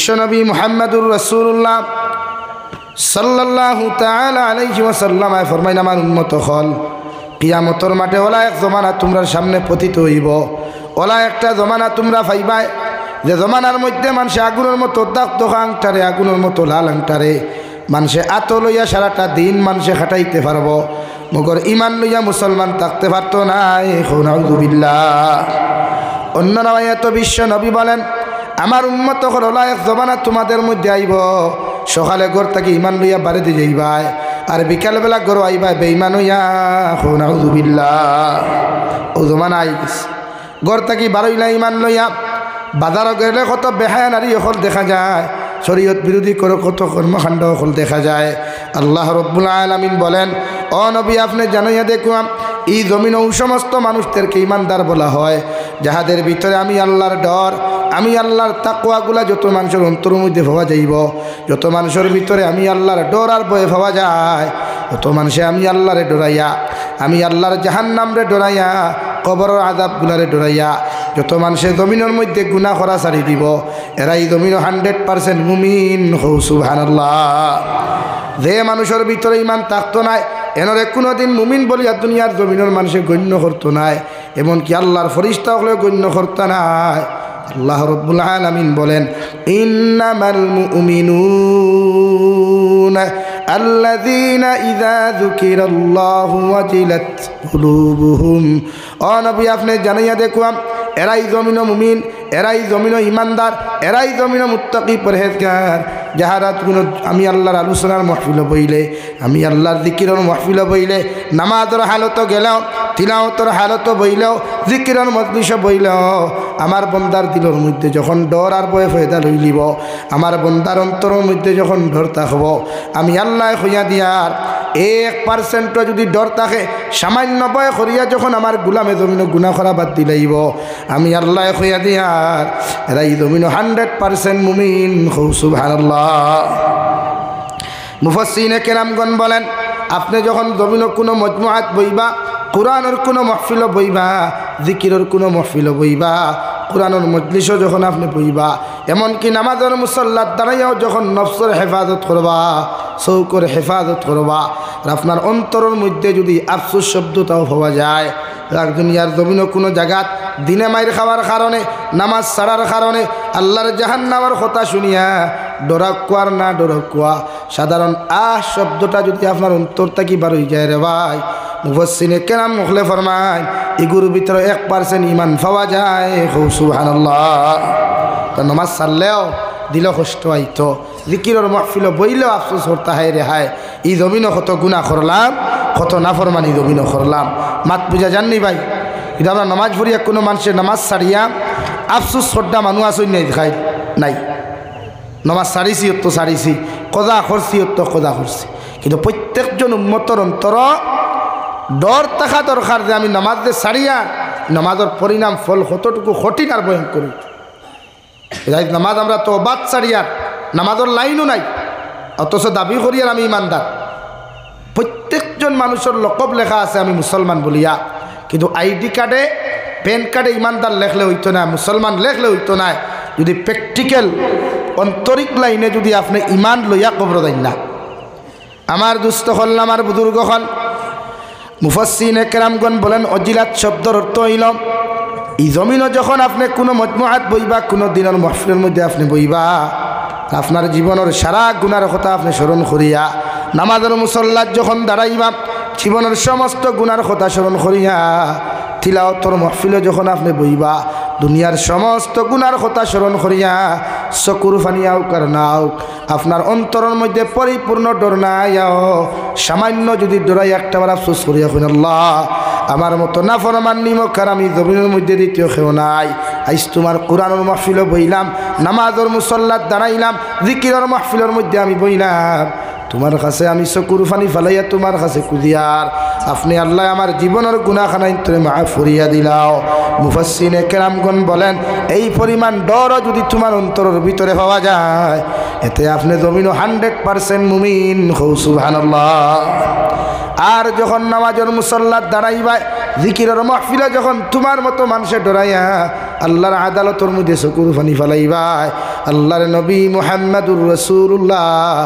বিশ্বনবী মুহাম্মদুর রাসূলুল্লাহ সাল্লাল্লাহু তাআলা আলাইহি ওয়াসাল্লাম ফরমাইন আমার উম্মত হল কিয়ামতের মাঠে ওলা এক জমানা তোমরা সামনে পতিত হইব ওলা একটা জমানা তোমরা পাইবা যে জমানার মধ্যে মানুষে আগুনের মতো দাগ আংটারে আগুনের মতো লাল আংটারে মানুষে আত লইয়া সারাটা দিন মানুষে খাটাইতে পারবো মগর ইমান লইয়া মুসলমান থাকতে পারতো না নাউযুবিল্লাহ। অন্য নবায়ত বিশ্ব নবী বলেন আমার উম্মত হল ওলা এক জমানা তোমাদের মধ্যে আইব সকালে ঘর থেকে ইমান লইয়া বাড়িতে যাইবাই আর বিকালবেলা ঘর আইবা বেঈমান হইয়া নাউযুবিল্লাহ। ও জমানা আইস ঘর থেকে বারইলা ইমান লইয়া বাজারও গেলে কত বেহায়া নারী হল দেখা যায় শরীয়ত বিরোধী করে কত কর্মকাণ্ড হল দেখা যায়। আল্লাহ রব্বুল আলামিন বলেন ও নবী আপনি জানাইয়া দেখুন এই জমিন ও সমস্ত মানুষদেরকে ইমানদার বলা হয় যাহাদের ভিতরে আমি আল্লাহর ডর আমি আল্লাহর তাকওয়াগুলা যত মানুষের অন্তরের মধ্যে পাওয়া যাইব যত মানুষের ভিতরে আমি আল্লাহর ডর আর ভয় পাওয়া যায় তত মানুষে আমি আল্লাহরে ডরাইয়া আমি আল্লাহর জাহান্নামরে ডরাইয়া কবরের আযাবগুলারে ডরাইয়া যত মানুষের জমিনের মধ্যে গুনাহ করা ছাড়ি দিব এরাই জমিন 100% মুমিন হও সুবহানাল্লাহ। যে মানুষের ভিতরে ইমান থাকতো না এনরে কোনোদিন মুমিন বলিয়া দুনিয়ার জমিনের মানুষে গণ্য করতো না এমনকি আল্লাহর ফেরেশতা হলেও গণ্য করতো না। আল্লাহ রব্বুল আলামিন বলেন ইন্নামাল মুমিনুনা আল্লাযীনা ইযা যুকিরাল্লাহু ওয়াজিলাত কুলুবুহুম। ও নবী আপনি জানাইয়া দেখুন এরাই জমিন মুমিন এরাই জমিন ইমানদার এরাই জমিন মুত্তাকি পরহেজগার যাহারা কোনো আমি আল্লাহর আলোচনার মাহফিল বইলে আমি আল্লাহর জিকিরের মাহফিল বইলে নামাজের হালত গেলেও তিলাওয়াতের হালত বইলেও জিকিরের মজলিস বইলেও আমার বন্দার দিলের মধ্যে যখন ডর আর ভয় ফয়দা লইলিব আমার বন্দার অন্তরের মধ্যে যখন ডর থাকব আমি আল্লাহ হইয়া দিয়ার 1% যদি ডর থাকে সামান্য ভয় করিয়া যখন আমার গুলামে জমিন গুনাহ করা বাদ দিলাইব আমি আল্লাহ হইয়া দিয়ার এরাই জমিন 100% মুমিন হও সুবহানাল্লাহ। মুফাসসিরিনে কেরামগণ বলেন আপনি যখন জমিন কোনো মজমুআত বইবা কোরআনের কোনো মাহফিল বইবা জিকিরের কোনো মাহফিল বইবা কোরআনের মজলিসও যখন আপনি বইবা এমনকি নামাজের মুসল্লার দাঁড়াইয়াও যখন নফসের হেফাজত করবা চৌকর হেফাজত করবা আর আপনার অন্তরের মধ্যে যদি আফসোস শব্দটাও পাওয়া যায় আর দুনিয়ার জমিনও কোনো জায়গাত দিনে মাইর খাওয়ার কারণে নামাজ ছাড়ার কারণে আল্লাহর জাহান্নামের কথা শুনিয়া ডরাকুয়ার না ডরাকুয়া সাধারণ শব্দটা যদি আপনার অন্তর থেকে বার হয়ে যায় রে ভাই মুফাসসিরিনে কেরাম মুখলে ফরমায় এগুর ভিতরে 1% ইমান পাওয়া যায় সুবহানাল্লাহ। তো নামাজ ছাড়লেও দিল কষ্ট আইতো জিকিরের মাহফিল বইলেও আফসোস করতে হয় রে হায় এই জমিনও কত গুনাহ করলাম কত নাফরমানি জমিনও করলাম মাত বুঝা জাননি ভাই এটা আমরা নামাজ পড়িয়া কোনো মানুষের নামাজ ছাড়িয়া আফসোস শ্রদ্ধা মানুষ আসই নাই দেখাই নাই নামাজ ছাড়িছি তো ছাড়িছি কজা করছি তো কজা করছি কিন্তু প্রত্যেকজন উম্মতর অন্তর ডর থাকা দরকার যে আমি নামাজ যে ছাড়িয়া নামাজের পরিণাম ফল কতটুকু কঠিন আর ভয়ঙ্কর নামাজ আমরা তো বাদ ছাড়িয়ার নামাজের লাইনও নাই অথচ দাবি করিয়ার আমি ইমানদার প্রত্যেকজন মানুষের লকব লেখা আছে আমি মুসলমান বলিয়া কিন্তু আইডি কার্ডে প্যান কার্ডে ইমানদার লেখলে হইতো না মুসলমান লেখলে হইতো না যদি প্র্যাকটিক্যাল অন্তরিক লাইনে যদি আপনি ইমান লইয়া কবর দেন না। আমার দুস্থ হল আমার বুজুর্গ হল মুফাসসিরিনে কেরামগণ বলেন অজিলাত শব্দর অর্থ হইল এই জমিনও যখন আপনি কোনো মজমুআত বইবা কোনো দিনের মাহফিলের মধ্যে আপনি বইবা আপনার জীবনের সারা গুনার কথা আপনি স্মরণ করিয়া নামাজের মুসল্লাত যখন দাঁড়াইবা জীবনের সমস্ত গুনার কথা স্মরণ করিয়া তিলাওয়াতের মাহফিলে যখন আপনি বইবা দুনিয়ার সমস্ত গুনার কথা স্মরণ করিয়া চকুর পানি আউক আর না আউক আপনার অন্তরের মধ্যে পরিপূর্ণ ডর নাই সামান্য যদি ডরাই একটাবার আফসোস করিয়া শুন আল্লাহ আমার মতো নাফরমান নিমখার আমি জমিনের মধ্যে দ্বিতীয় কেউ নাই আইস তোমার কোরআনের মাহফিলও বইলাম নামাজের মুসল্লাত দাঁড়াইলাম জিকিরের মাহফিলের মধ্যে আমি বইলাম তোমার কাছে আমি চকুর পানি ফেলাইয়া তোমার কাছে কুদিয়ার আপনি আল্লাহ আমার জীবনের গুনাহখানা তুমি মাফ করিয়া দিলাও। মুফাসসিরিনে কেরামগণ বলেন এই পরিমাণ ডর যদি তোমার অন্তরের ভিতরে পাওয়া যায় এতে আপনি জমিনও 100% মুমিন হও সুবহানাল্লাহ। আর যখন নামাজের মুসল্লাত দাঁড়াইবা জিকিরের মাহফিলে যখন তোমার মতো মানুষে ডরাইয়া আল্লাহর আদালতের মধ্যে চকুর পানি ফেলাইবা আল্লাহর নবী মুহাম্মদুর রাসূলুল্লাহ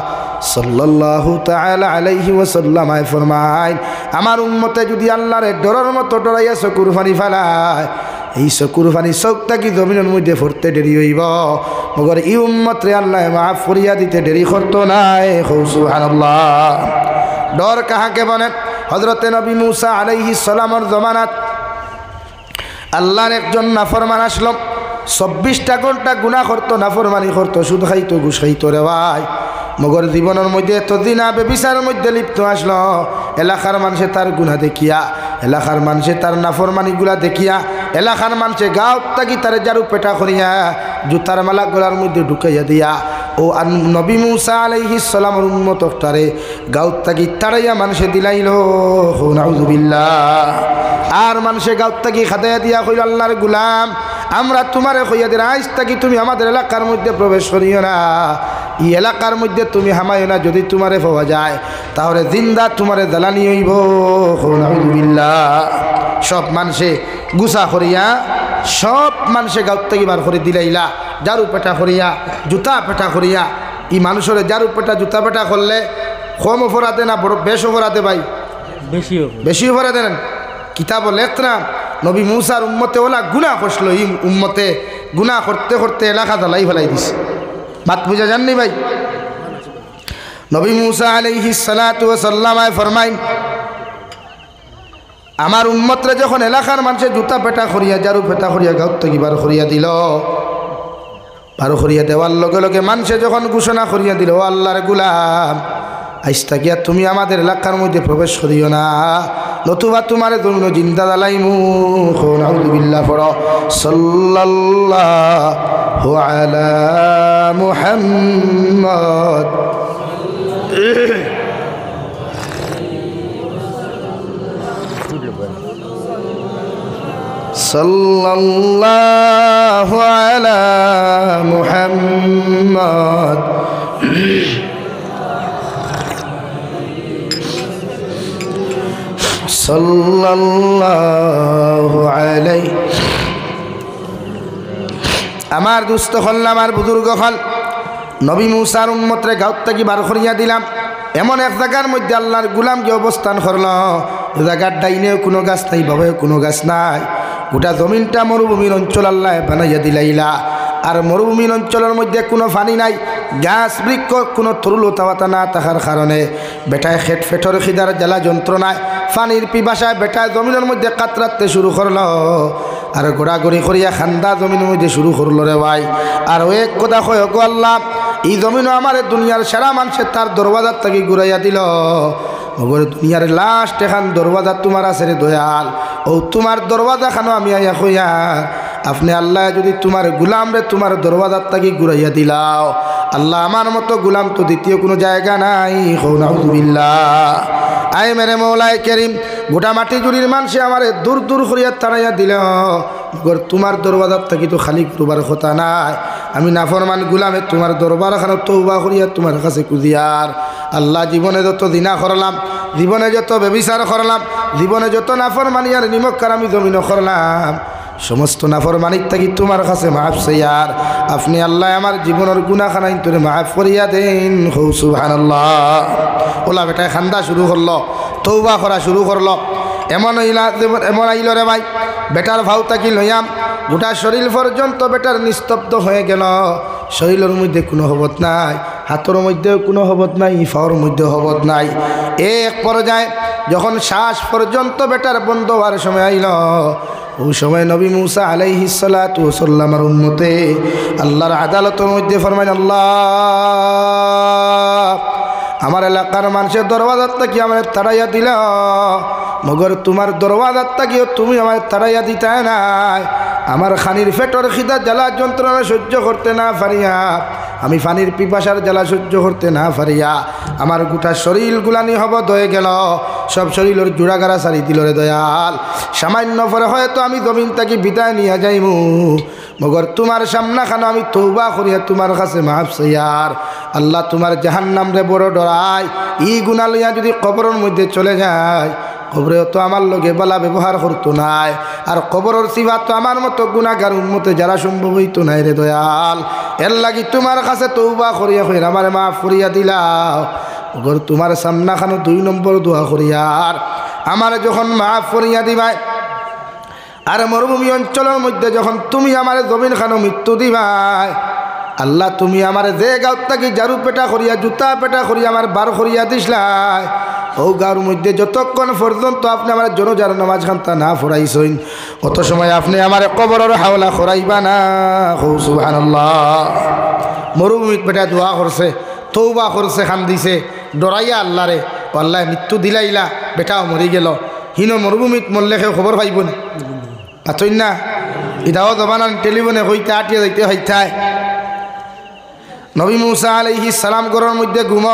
সাল্লাল্লাহু তাআলা আলাইহি ওয়াসাল্লাম ফরমায়, আমার উম্মতে যদি আল্লাহর ডরার মতো ডরাইয়া চকুর পানি ফেলায়, এই চকুর পানি চোখটা কি জমিনের মধ্যে পড়তে দেরি হইব, মগর এই উম্মতরে আল্লাহ মাফ করিয়া দিতে দেরি করতো নাই। সুবহানাল্লাহ। ডর কাহাকে বলে? হযরতে নবী মূসা আলাইহিস সালামের জমানাত আল্লাহর একজন নাফরমান আসলো, 24টা ঘন্টা গুনাহ করতো, নাফরমানি করতো, সুদ খাইতো, ঘুষ খাইতো রে ভাই। মগর জীবনের মধ্যে এতদিন বেবিচারের মধ্যে লিপ্ত আসলো। এলাকার মানুষে তার গুনাহ দেখিয়া, এলাকার মানুষে তার নাফরমানিগুলা দেখিয়া, এলাকার মানুষে গাঁও থাকি তার জারু পেটা করিয়া জুতার মালা গলার মধ্যে ঢুকাইয়া দিয়া ও নবী মূসা আলাইহিস সালামের উম্মতটারে গাঁও থাকি তারাইয়া মানুষে দিলাইল। নাউযুবিল্লাহ। আর মানুষে গাঁও থাকি খাদাইয়া দিয়া কইল, আল্লাহর গুলাম, আমরা তোমারে কইয়া দিই আজ থাকি তুমি আমাদের এলাকার মধ্যে প্রবেশ করিও না, এই এলাকার মধ্যে তুমি হামাইও না, যদি তোমারে পাওয়া যায় তাহলে জিন্দা তোমারে জ্বালানি হইব। নাউযুবিল্লাহ। সব মানুষে গুছা করিয়া, সব মানুষে গাঁও থেকে বার করে দিলাইলা, জারু পেটা করিয়া, জুতা পেটা করিয়া। এই মানুষের জারু পেটা জুতা পেটা করলে কম অপরাধে না বড় বেশ অপরাধে ভাই? বেশি অপরাধে নেন। কিতাব লেখনা নবী মূসার উম্মতে ওলা গুনাহ করছিল, এই উম্মতে গুনাহ করতে করতে এলাকা জ্বালাই ফেলাই দিছে। বাত বুঝা যাননি ভাই? নবী মূসা আলাইহিস সালাতু ওয়াস সালাম ফরমাইন, আমার উম্মতরে যখন এলাকার মানুষে জুতা পেটা করিয়া, জারু পেটা করিয়া গাঁও থেকে বার করিয়া দিল, বার করিয়া দেওয়ার লগে লগে মানুষে যখন ঘোষণা করিয়া দিল, ও আল্লাহর গুলাম, আজ থাকিয়া তুমি আমাদের এলাকার মধ্যে প্রবেশ করিও না, নতুবা তোমারে দৈন্য জিন্দা জ্বালাইমু। নাউযুবিল্লাহ। পড়ো সাল্লাল্লাহু আলা মুহাম্মদ। সাল্লাল্লাহু আলা মুহাম্মদ। সাল্লাল্লাহু আলাইহি। আমার দুস্থ হল, আমার বুজুর্গ হল, নবী মূসার উম্মতরে গাঁও থেকে বার করিয়া দিলাম। এমন এক জায়গার মধ্যে আল্লাহর গুলামকে অবস্থান করল, জায়গার ডাইনেও কোনো গাছ নাই, বাবাও কোনো গাছ নাই, গোটা জমিনটা মরুভূমির অঞ্চল আল্লাহ বানাইয়া দিলাইলা। আর মরুভূমির অঞ্চলের মধ্যে কোনো পানি নাই, গাছ বৃক্ষ কোনো তরুলতা না থাকার কারণে বেটায় খেট ফেটর খিদার জ্বালা যন্ত্রণায়, পানির পিপাসায় বেটায় জমিনের মধ্যে কাতরাতে শুরু করলো, আর গোড়াগড়ি করিয়া খান্দা জমিনের মধ্যে শুরু করলো রে ভাই। আর ও এক কথা কয়, গো আল্লাহ, এই জমিনও আমার দুনিয়ার সেরা মানুষের তার দরওয়াজার থেকে ঘুরাইয়া দিল, মগর দুনিয়ার লাস্ট এখান দরওয়াজা তোমার আছে রে দয়াল, ও তোমার দরওয়াজা খানো আমি আইয়া কইয়া, আপনি আল্লাহ যদি তোমার গুলাম রে তোমার দরওয়াজার থেকে ঘুরাইয়া দিলাও, আল্লাহ আমার মতো গুলাম তো দ্বিতীয় কোনো জায়গা নাই। নাউযুবিল্লাহ। আয় মেরে মৌলায় কেরিম, গোটা মাটি জুড়ির মানুষে আমার দূর দূর করিয়া তাড়াইয়া দিল, তোমার দরবাজার থাকি তো খালি করবার কথা নাই, আমি নাফরমান গুলামে তোমার দরবার খানো তওবা করিয়া তোমার কাছে কুদিয়ার। আল্লাহ, জীবনে যত দিনা করলাম, জীবনে যত ব্যভিচার করলাম, জীবনে যত নাফরমানিয়ার নিমক্কার আমি জমিন করলাম, সমস্ত নাফরমানির থাকি তোমার কাছে মাফ চাইয়ার। আপনি আল্লাহ আমার জীবনের গুনাহখানাই তোরে মাফ করিয়া দেন। সুবহানাল্লাহ। ওলা বেটায় খান্দা শুরু করলো, তওবা করা শুরু করলো। এমন আইল রে ভাই, বেটার ভাও তাকি লইয়াম, গোটা শরীর পর্যন্ত বেটার নিস্তব্ধ হয়ে গেল। শরীরের মধ্যে কোনো হবত নাই, হাতের মধ্যেও কোনো হবত নাই, পাওয়ার মধ্যেও হবত নাই। এক পর্যায়ে যখন শ্বাস পর্যন্ত বেটার বন্ধ হওয়ার সময় আইল, ওই সময় নবী মূসা আলাইহিস সালাতু ওয়াস সালামের উম্মতে আল্লাহর আদালতের মধ্যে ফরমাইন, আল্লাহ, আমার এলাকার মানুষের দরওয়াজার থেকে আমার তাড়াইয়া দিল, মগর তোমার দরওয়াজার থেকেও তুমি আমার তাড়াইয়া দিতে নাই। আমার খানির ফেটর খিদা জ্বালা যন্ত্রণা সহ্য করতে না পারিয়া, আমি পানির পিপাসার জ্বালা সহ্য করতে না পারিয়া আমার গোটা শরীর গুলানি হবদ হয়ে গেল, সব শরীরের জোড়াগাড়া সারি দিল রে দয়াল। সামান্য পরে হয়তো আমি জমিন থেকে বিদায় নিয়ে যাইমু, মগর তোমার সামনা খানো আমি তওবা করিয়া তোমার কাছে মাফ চাইয়ার। আল্লাহ, তোমার জাহান্নাম রে বড় ডরাই, ই গুনাহ লইয়া যদি কবরের মধ্যে চলে যায়, কবরেও তো আমার লগে বলা ব্যবহার করতো নাই, আর কবরের সিফাত তো আমার মতো গুনাহগার উম্মতে যারা সম্ভব হইতো নাই রে দয়াল। এর লাগি তোমার কাছে তওবা করিয়া কইরা আমারে মাফ করিয়া দিলাও। ওগর তোমার সামনা খানো 2 নম্বর দোয়া করিয়ার আমার যখন মাফ করিয়া দিবাই, আর মরুভূমি অঞ্চলের মধ্যে যখন তুমি আমার জমিন খানো মৃত্যু দিবাই, আল্লাহ তুমি আমার যে গাঁত থাকি জারু পেটা করিয়া জুতা পেটা করিয়া আমার বার করিয়া দিসলাই, ও গাঁর মধ্যে যতক্ষণ পর্যন্ত আপনি আমার জনজার নামাজ খান্তা না পড়াইছেন, অত সময় আপনি আমার কবরের হাওলা করাইবা না। সুবহানাল্লাহ। মরুভূমিত পেটা দোয়া করছে, তওবা করছে, খান দিছে, ডরাইয়া আল্লাহ রে, আল্লাহ মৃত্যু দিলাইলা, বেটাও মরি গেল। হিন মরুভূমিত মরলে কেউ খবর পাইব না, আচইন না? ইদাও জবানান টেলিফোনে হইতে আটিয়ে যাইতে হইতায়। নবী মুসা আলাইহিস সালাম ঘরের মধ্যে ঘুম,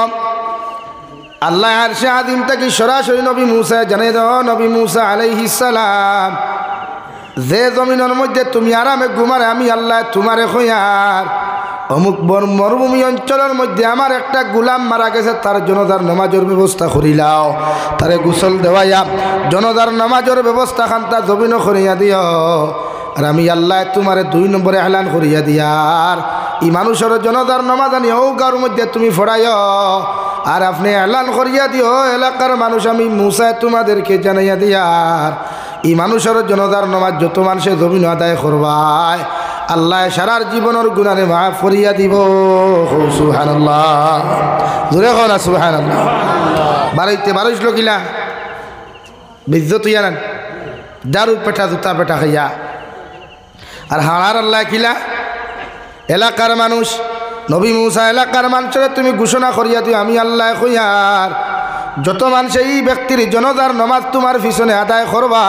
আল্লাহ আরশে আযীম থেকে সরাসরি নবী মুসা জানাই দাও, নবী মুসা আলাইহিস সালাম যে জমিনের মধ্যে তুমি আরামে ঘুমারে আমি আল্লাহ তোমারে কইয়ার অমুক মরুভূমি অঞ্চলের মধ্যে আমার একটা গোলাম মারা গেছে, তার জনতার নামাজের ব্যবস্থা করিলাও, তারে গোসল দেওয়াইয়া জনতার নামাজের ব্যবস্থা খান্তা জমিন করিয়া দিও। আর আমি আল্লাহ তোমারে 2 নম্বরে এলান করিয়া দিয়ার ই মানুষের জনতার নামাজ আনি ও গাঁর মধ্যে তুমি ফড়াইও, আর আপনি এলান করিয়া দিও এলাকার মানুষ আমি মুসা তোমাদেরকে জানাইয়া দিয়ার ই মানুষের জনতার নামাজ যত মানুষে জমিন আদায় করবায় আল্লাহ সারার জীবনের গুনারে মাফ করিয়া দিব। সুবহানাল্লাহ। জোরে কও না সুবহানাল্লাহ। বাড়াইতে বারোইশ লোকিলা বিজ্জত ইয়ান দারু পেটা জুতা পেটা খাইয়া, আর হাড়ার আল্লাহ কিলা এলাকার মানুষ নবী মুসা এলাকার মানুষের তুমি ঘোষণা করিয়া দিও আমি আল্লাহ কইয়ার যত মানুষ এই ব্যক্তির জনতার নামাজ তোমার পিছনে আদায় করবা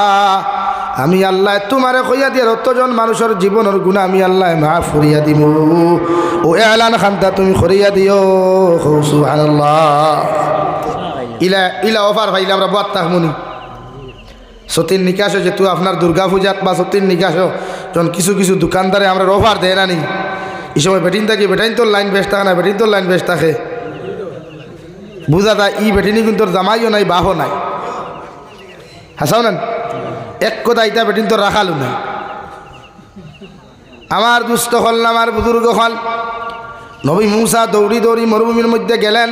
আমি আল্লাহ তোমারে কইয়া দিয়ে অতজন মানুষের জীবনের গুণা আমি আল্লাহ মাফ করিয়া দিব। ও এলান খান্তা তুমি করিয়া দিও। সুবহানাল্লাহ। ইলা ইলা অফার ভাইলে আমরা বাত্তা মনি সতীর নিকাশ যেহেতু আপনার দুর্গা পূজাত বা সতীর নিকাশ যখন কিছু কিছু দোকানদারে আমরা অফার দেয় না নি, এই সময় বেটিন থাকি বেটাইন তোর লাইন বেশ থাকে না, বেটিন তোর লাইন বেশ থাকে বুঝা যায় ই বেটিনি কিন্তু তোর জামাইও নাই বাহও নাই, হাসাও না এক কথা ইটা বেটিন তোর রাখালো নাই। আমার দুস্থ হল না আমার বুজুর্গ হল নবী মুসা দৌড়ি দৌড়ি মরুভূমির মধ্যে গেলেন,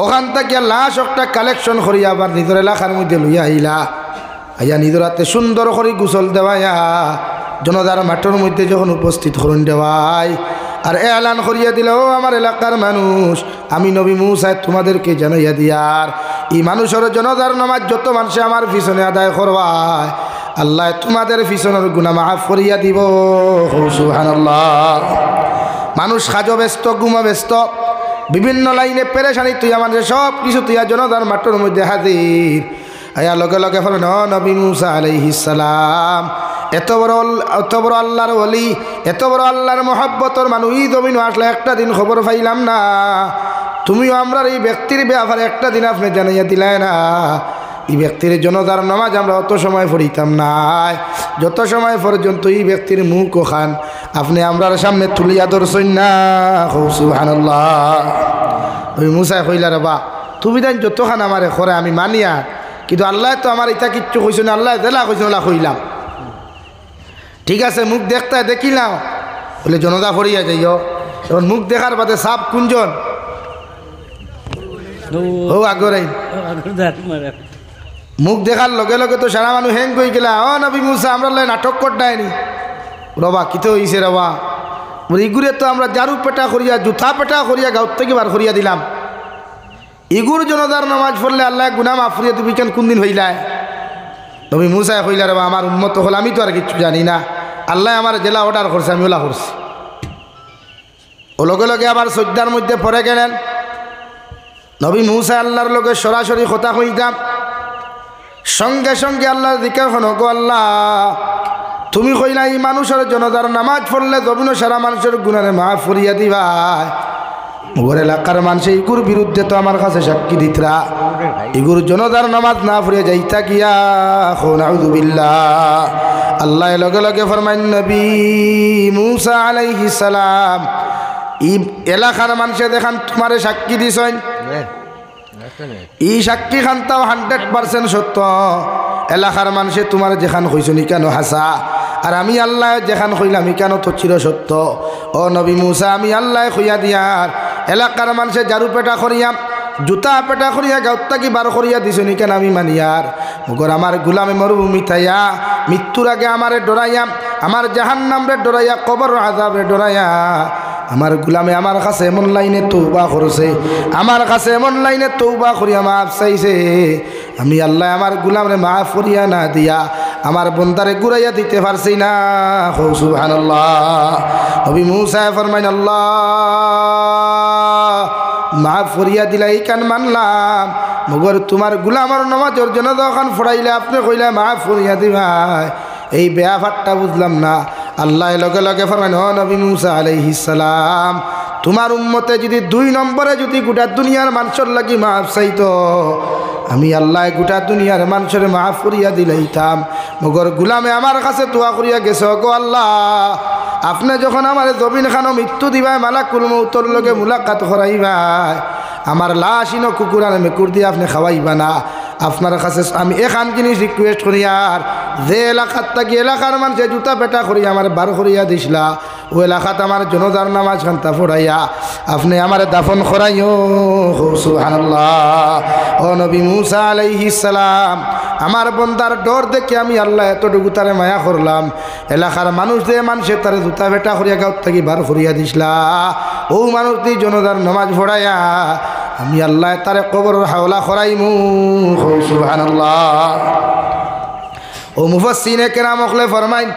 ওখান থেকে লাশ একটা কালেকশন করিয়া আবার নিজের এলাকার মধ্যে লইয়া আইলা, আইয়া নিজের হাতে সুন্দর করে গোসল দেওয়াইয়া জনতার মাঠের মধ্যে যখন উপস্থিত করুন দেওয়াই আর এলান করিয়া দিল ও আমার এলাকার মানুষ আমি নবী মুসা তোমাদেরকে জানাইয়া দিয়ার এই মানুষের জনতার নামাজ যত মানুষে আমার পিছনে আদায় করবায় আল্লাহ তোমাদের পিছনের গুনাহ মাফ করিয়া দিব। সুবহানাল্লাহ। মানুষ খাজো ব্যস্ত ঘুমো ব্যস্ত বিভিন্ন লাইনে পেরেশানি তুই আমাদের সব কিছু তুই জনতার মাঠের মধ্যে হাজির আয়া লগে লগে ফলে নবী মুসা আলাইহিস সালাম এত বড় আল্লাহর ওলি এত বড় আল্লাহর মহব্বতর মানুষ এই জমিন আসলে একটা দিন খবর পাইলাম না, তুমিও আমরা এই ব্যক্তির ব্যাপারে একটা দিন আপনি জানাইয়া দিলাই না। এই ব্যক্তির জনতার নামাজ আমরা অত সময় পড়িতাম না, যত সময় পর্যন্ত এই ব্যক্তির মুখ খান আপনি আমরার সামনে তুলিয়া ধরছেন না। সুবহানাল্লাহ। ওই মুসা কইলা রে বা তুমি দেন যতখান আমারে করে আমি মানিয়া, কিন্তু আল্লাহ তো আমার ইটা কিচ্ছু কইছে না, আল্লাহ জেলা কইছে না কইলাম ঠিক আছে মুখ দেখতে দেখিলাম বলে জনতা ফরিয়া যাইও, এখন মুখ দেখার বাদে সাপ কুঞ্জন ও আগরে মুখ দেখার লগে লগে তো সারা মানুষ হ্যাং কই গেলা ও নবী মুসা আমরা নাটক করতাইনি রবা কিতে হইছে রবা ইগুরে তো আমরা জারু পেটা করিয়া জুথা পেটা করিয়া গাঁত থেকে বার করিয়া দিলাম, ইগুর জনতার নামাজ পড়লে আল্লাহ গুনাহ মাফ করিয়া দিবি কেন কোন দিন হইলায়। নবী মুসা কইলা রে আমার উম্মত হল আমি তো আর কিছু জানি না, আল্লাহ আমার জেলা অর্ডার করছে আমি ওলা করছি। ও লগে লগে আবার সজ্জার মধ্যে পড়ে গেলেন নবী মুসা আল্লাহর লগে সরাসরি কথা কইতাম, সঙ্গে সঙ্গে আল্লাহর জিকির হন গো আল্লাহ তুমি কইলা এই মানুষের জনতার নামাজ পড়লে জমিন সারা মানুষের গুনারে মাফ করিয়া দিবা, ওর এলাকার মানুষ ইগুর বিরুদ্ধে তো আমার কাছে সাক্ষী দিতরা, ইগুর জনতার নামাজ না পড়ে যাইতা গিয়া নাউযু বিল্লাহ। আল্লাহ লগে লগে ফরমাইন নবী মুসা আলাইহিস সালাম ই এলাকার মানুষে দেখান তোমারে সাক্ষী দিছেন ই সাক্ষী খান্তাও 100% সত্য। এলাকার মানুষে তোমার যেখান কইছনি কেন হাসা, আর আমি আল্লাহ যেখান কইলাম কেন তো চির সত্য। ও নবী মুসা, আমি আল্লাহ কইয়া দিয়ার এলাকার মানুষে জারু পেটা করিয়া জুতা পেটা করিয়া গাঁতটা কি বার করিয়া দিছনি কেন আমি মানিয়ার। মগর আমার গুলামে মরুভূমি থাইয়া মৃত্যুর আগে আমারে ডরাইয়া, আমার জাহান্নাম রে ডরাইয়া, কবর আযাব রে ডরাইয়া আমার গুলামে আমার কাছে এমন লাইনে তওবা করছে, আমার কাছে এমন লাইনে তওবা করিয়া মাফ চাইছে। আমি আল্লাহ আমার গুলামরে মাফ করিয়া না দিয়া আমার বন্দারে ঘুরাইয়া দিতে পারছি না। সুবহানাল্লাহ। নবী মুসা ফরমাইন, আল্লাহ মাফ করিয়া দিলা এই কান মানলাম, মগর তোমার গুলামর নামাজের জন্য যখন ফড়াইলে আপনি কইলে মাফ করিয়া দিবাই, এই ব্যাপারটা বুঝলাম না। আল্লাহ লগে লগে ফরমাইন, ও নবী মুসা আলাইহিস সালাম, তোমার উম্মতে যদি 2 নম্বরে যদি গোটা দুনিয়ার মানুষের লাগি মাফ চাইতো, আমি আল্লাহ গোটা দুনিয়ার মানুষের মাফ করিয়া দিলাইতাম। মগর গুলামে আমার কাছে দোয়া করিয়া গেছে, গো আল্লাহ আপনি যখন আমার জবিন খানো মৃত্যু দিবাই, মালাকুল মউতর লগে মুলাকাত করাইবাই, আমার লাশ ইনো কুকুর আর মেকুর দিয়ে আপনি খাওয়াইবা না। আপনার কাছে আমি এখান জিনিস রিকোয়েস্ট করি, আর যে এলাকাত থাকি এলাকার মানুষে জুতা পেটা করিয়া আমার বার করিয়া দিছিলা, ও এলাকাত আমার জনতার নামাজ খান্তা ফোড়াইয়া আপনি আমার দাফন করাইও। সুবহানাল্লাহ। ও নবী মুসা আলাইহিস সালাম, আমার বন্দার ডর দেখে আমি আল্লাহ এতটুকু তারে মায়া করলাম, এলাকার মানুষ যে মানুষে তারে জুতা পেটা করিয়া গাঁত থাকি বার করিয়া দিছিলা, ও মানুষ দিয়ে জনতার নামাজ ফোড়াইয়া আমি আল্লাহ তারে কবরের হাওলা করাইমু। সুবহানাল্লাহ। ও মুফাসসিনে কেরাম হলে ফরমাইন,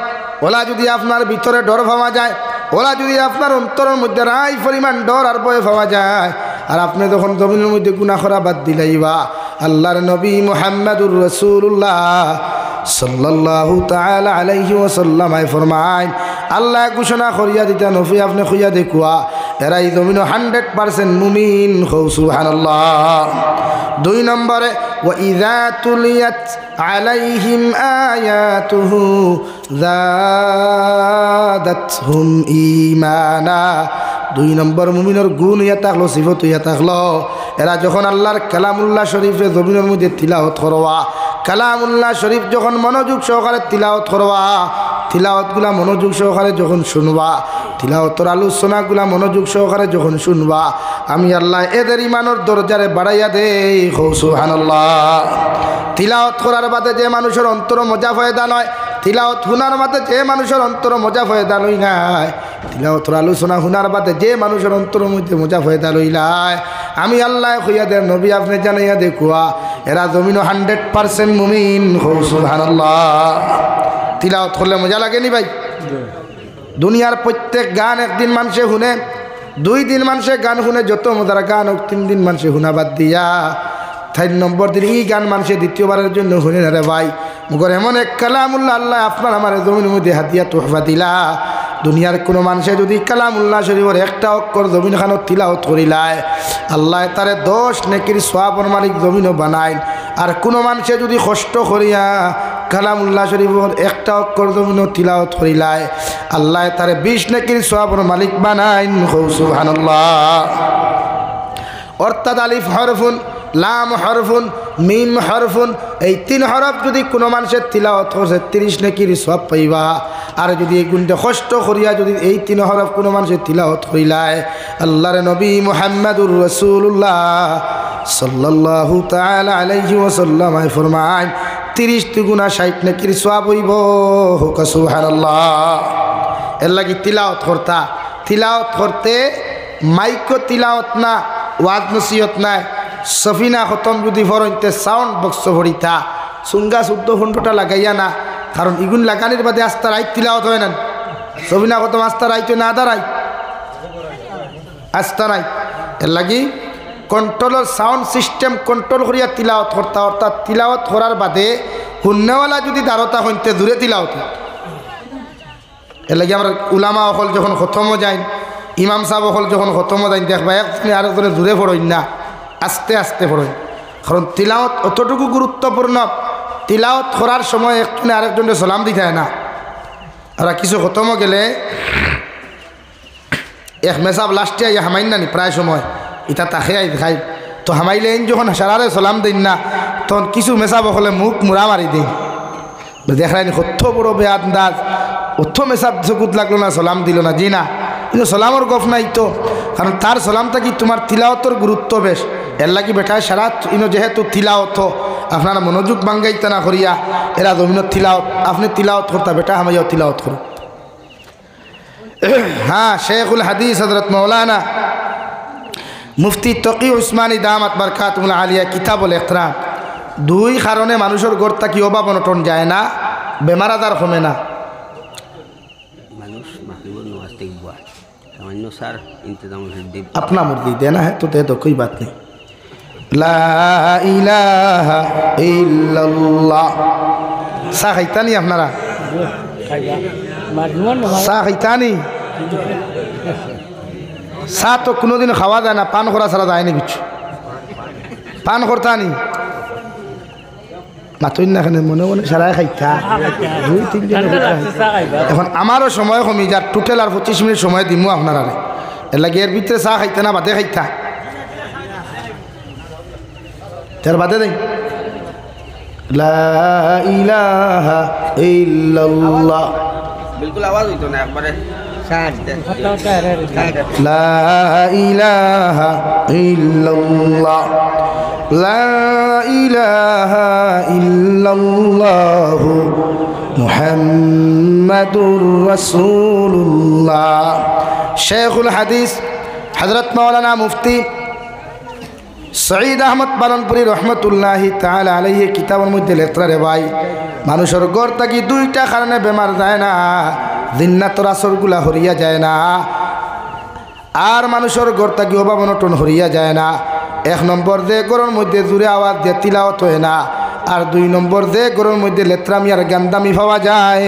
ওলা যদি আপনার ভিতরে ডর পাওয়া যায়, ওলা যদি আপনার অন্তরের মধ্যে রাই পরিমাণ ডর আর ভয় পাওয়া যায়, আর আপনি যখন জমিনের মধ্যে গুনাহ করা বাদ দিলাইবা, আল্লাহর নবী মুহাম্মদুর রাসূলুল্লাহ সাল্লাল্লাহু তাআলা আলাইহি ওয়াসাল্লাম ফরমাইন, আল্লাহ ঘোষণা করিয়া দিতা, নবী আপনি কইয়া দেখুয়া এরাই জমিন 100% মুমিন। সুবহানাল্লাহ। 2 নম্বরে, ওয়া ইযা তুলিয়াত আলাইহিম আয়াতুহু যাদাতহুম ঈমানা। 2 নম্বর মুমিনের গুণ ইয়া থাকলো, সিফত ইয়া থাকলো, এরা যখন আল্লাহর কালামুল্লাহ শরীফে জমিনের মধ্যে তিলাওয়াত করবা, কালামুল্লাহ শরীফ যখন মনোযোগ সহকারে তিলাওয়াত করবা, তিলাওয়াতগুলা মনোযোগ সহকারে যখন শুনবা, তিলাওয়াতের আলোচনাগুলা মনোযোগ সহকারে যখন শুনবা, আমি আল্লাহ এদের ইমানের দরজারে বাড়াইয়া দেই। সুবহানাল্লাহ। তিলাওয়াত করার বাদে যে মানুষের অন্তর মজা ফয়দা নয়, তিলাওয়াত শুনার বাদে যে মানুষের অন্তর মজা ফয়দা লই নাই, তিলাওয়াতের আলোচনা শুনার বাদে যে মানুষের অন্তর মধ্যে মজা ফয়দা লই নাই, আমি আল্লাহ কইয়া দেন নবী আপনি জানাইয়া দেখুয়া এরা জমিন 100% মুমিন। সুবহানাল্লাহ। তিলাওয়াত করলে মজা লাগেনি ভাই? দুনিয়ার প্রত্যেক গান একদিন মানুষে শুনে, 2 দিন মানুষে গান শুনে, যত মজার গান হোক 3 দিন মানুষে শুনা বাদ দিয়া 4 নম্বর দিন এই গান মানুষে দ্বিতীয়বারের জন্য শুনে না রে ভাই। মগর এমন এক কালামুল্লাহ আল্লাহ আপনার আমার জমিনের মধ্যে হাতিয়া তোহফা দিলা, দুনিয়ার কোনো মানুষে যদি কালামুল্লাহ শরীফের একটা অক্ষর জমিন খানত তিলাওয়াত করিলায়, আল্লাহ তারে 10 নেকির সওয়াবের মালিক জমিনও বানায়। আর কোনো মানুষে যদি কষ্ট করিয়া কালামুল্লাহ শরীফের একটা অক্ষর জমিনও তিলাওয়াত করিলায়, আল্লাহ তারে 20 নেকির সওয়াবের মালিক বানায়। সুবহানাল্লাহ। অর্থাৎ আলিফ হরফুন, লাম হরফুন, মিম হরফুন, এই 3 হরফ যদি কোনো মানুষের তিলাওয়াত করছে 30 নেকির সওয়াব পাইবা। আর যদি এই গুণটা কষ্ট করিয়া যদি এই 3 হরফ কোনো মানুষের তিলাওয়াত করিলায়, আল্লাহর নবী মুহাম্মদুর রাসূলুল্লাহ সাল্লাল্লাহু তাআলা আলাইহি ওয়াসাল্লাম ফরমায় 30 গুণা 60 নেকির সওয়াব হইব। সুবহানাল্লাহ। এর লাগি তিলাওয়াত করতে মাইক্রো তিলাওয়াত না, ওয়াজ নসিহত নাই, সফিনা খতম যদি ফরইতে সাউন্ড বক্স ভরিতা সুঙ্গা 14 ঘন্টা লাগাইয়া না, কারণ ইগুন লাগানির বাদে আস্তা রাইত তিলাওয়াত হয় না। সফিনা খতম আস্তা রাইতে না দাঁড়াই আস্তা নাই, এর লাগি কন্ট্রোলের সাউন্ড সিস্টেম কন্ট্রোল করিয়া তিলাওয়াত করতা। অর্থাৎ তিলাওয়াত করার বাদে হুন্নেওয়ালা যদি দাঁড়তা হইতে দূরে তিলাওয়াত। এর লাগি আমরা উলামা অকল যখন খতমও যাই, ইমাম সাহেব অকল যখন খতমও যাই, দেখবা একজনে আরেকজনে দূরে পড়ই না, আস্তে আস্তে পড়ই। কারণ তিলাওয়াত অতটুকু গুরুত্বপূর্ণ, তিলাওয়াত করার সময় একজনে আরেকজনে সালাম দিতে হয় না। আমরা কিছু খতমও গেলে এক মেসাব লাস্টে আইয়া হামাইন নানি প্রায় সময়, ইটা তাকে আই খাই তো হামাইলে যখন সারারে সালাম দিন না তখন কিছু মেশা বকলে মুখ মুড়া মারি দিন দেখায়নি কত বড় বেআন্দাজ অর্থ মেশাব চকুত লাগলো না সালাম দিল না জি না কিন্তু সালামর গফ নাই তো কারণ তার সালামটা কি তোমার তিলাওয়াতর গুরুত্ব বেশ এর লাগি বেটায় সারা যেহেতু তিলাওত আপনারা মনোযোগ বাঙ্গাইতে না করিয়া এরা জমিন তিলাওত আপনি তিলাওত করতা বেটা আমাইও তিলাওত করো হ্যাঁ শেখুল হাদিস হযরত মৌলানা মুফতি তকি উসমানী দামাত বারকাতুল আলিয়া কিতাবুল ইকরাম দুই কারণে মানুষের গড়তা কি অভাব অনটন যায় না বেমার আজার কমে না अपना मुर्दी देना है तो दे दो कोई बात नहीं ला इलाहा इल्लल्लाह सा खाइता नहीं अपनारा सा खाइता नहीं सा तो कोनो दिन खावा जाए ना पान खरा सारा जाए नहीं कुछ पान करता नहीं মাতইন না খানে মনে মনে সারাই খাইতা দুই তিন জন এখন আমারও সময় কমি যার টোটাল আর 25 মিনিট সময় দিমু আপনারা এর লাগে এর ভিতরে চা খাইতা না বাদে খাইতা তার বাদে দেই লা ইলাহা ইল্লাল্লাহ বিলকুল আওয়াজ হইতো না একবারে লা ইলাহা ইল্লাল্লাহ লা ইলাহা ইল্লাল্লাহ মুহাম্মাদুর রাসূলুল্লাহ শেখুল হাদিস হযরত মাওলানা মুফতি সঈদ আহমদ পালনপুরি রহমতুল্লাহি তাআলা আলাইহি কিতাবের মধ্যে লেখা রে ভাই মানুষের গড় থাকি দুইটা কারণে বেমার যায় না জিন্নাতর আসরগুলা হরিয়া যায় না আর মানুষের গড় থাকি অভাব অনটন হরিয়া যায় না এক নম্বর দে গরুর মধ্যে জুড়ে আওয়াজ দিয়ে তিলাওয়াত হয় না আর দুই নম্বর দে গরুর মধ্যে লেত্রামি আর গান্দামি পাওয়া যায়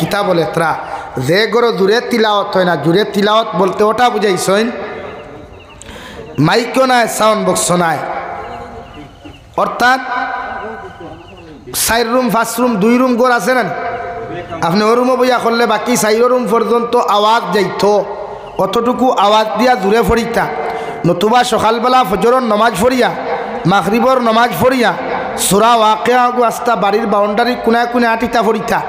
কিতাব লেত্রা যে গরু জুড়ে তিলাওয়াত হয় না জুড়ে তিলাওয়াত বলতে ওটা বুঝাইছেন মাইকও নাই সাউন্ড বক্স নাই অর্থাৎ 4 রুম 5 রুম 2 রুম ঘর আছে না আপনি ও রুমও বইয়া করলে বাকি 4 রুম পর্যন্ত আওয়াজ যাইত অতটুকু আওয়াজ দিয়া জুড়ে ফরিতা নতুবা সকালবেলা ফজরের নমাজ ফরিয়া মাগরিবর নমাজ ফরিয়া সূরা ওয়াকিয়া আস্তা বাড়ির বাউন্ডারি কোনায় কোনায় আটিতা ফরিতা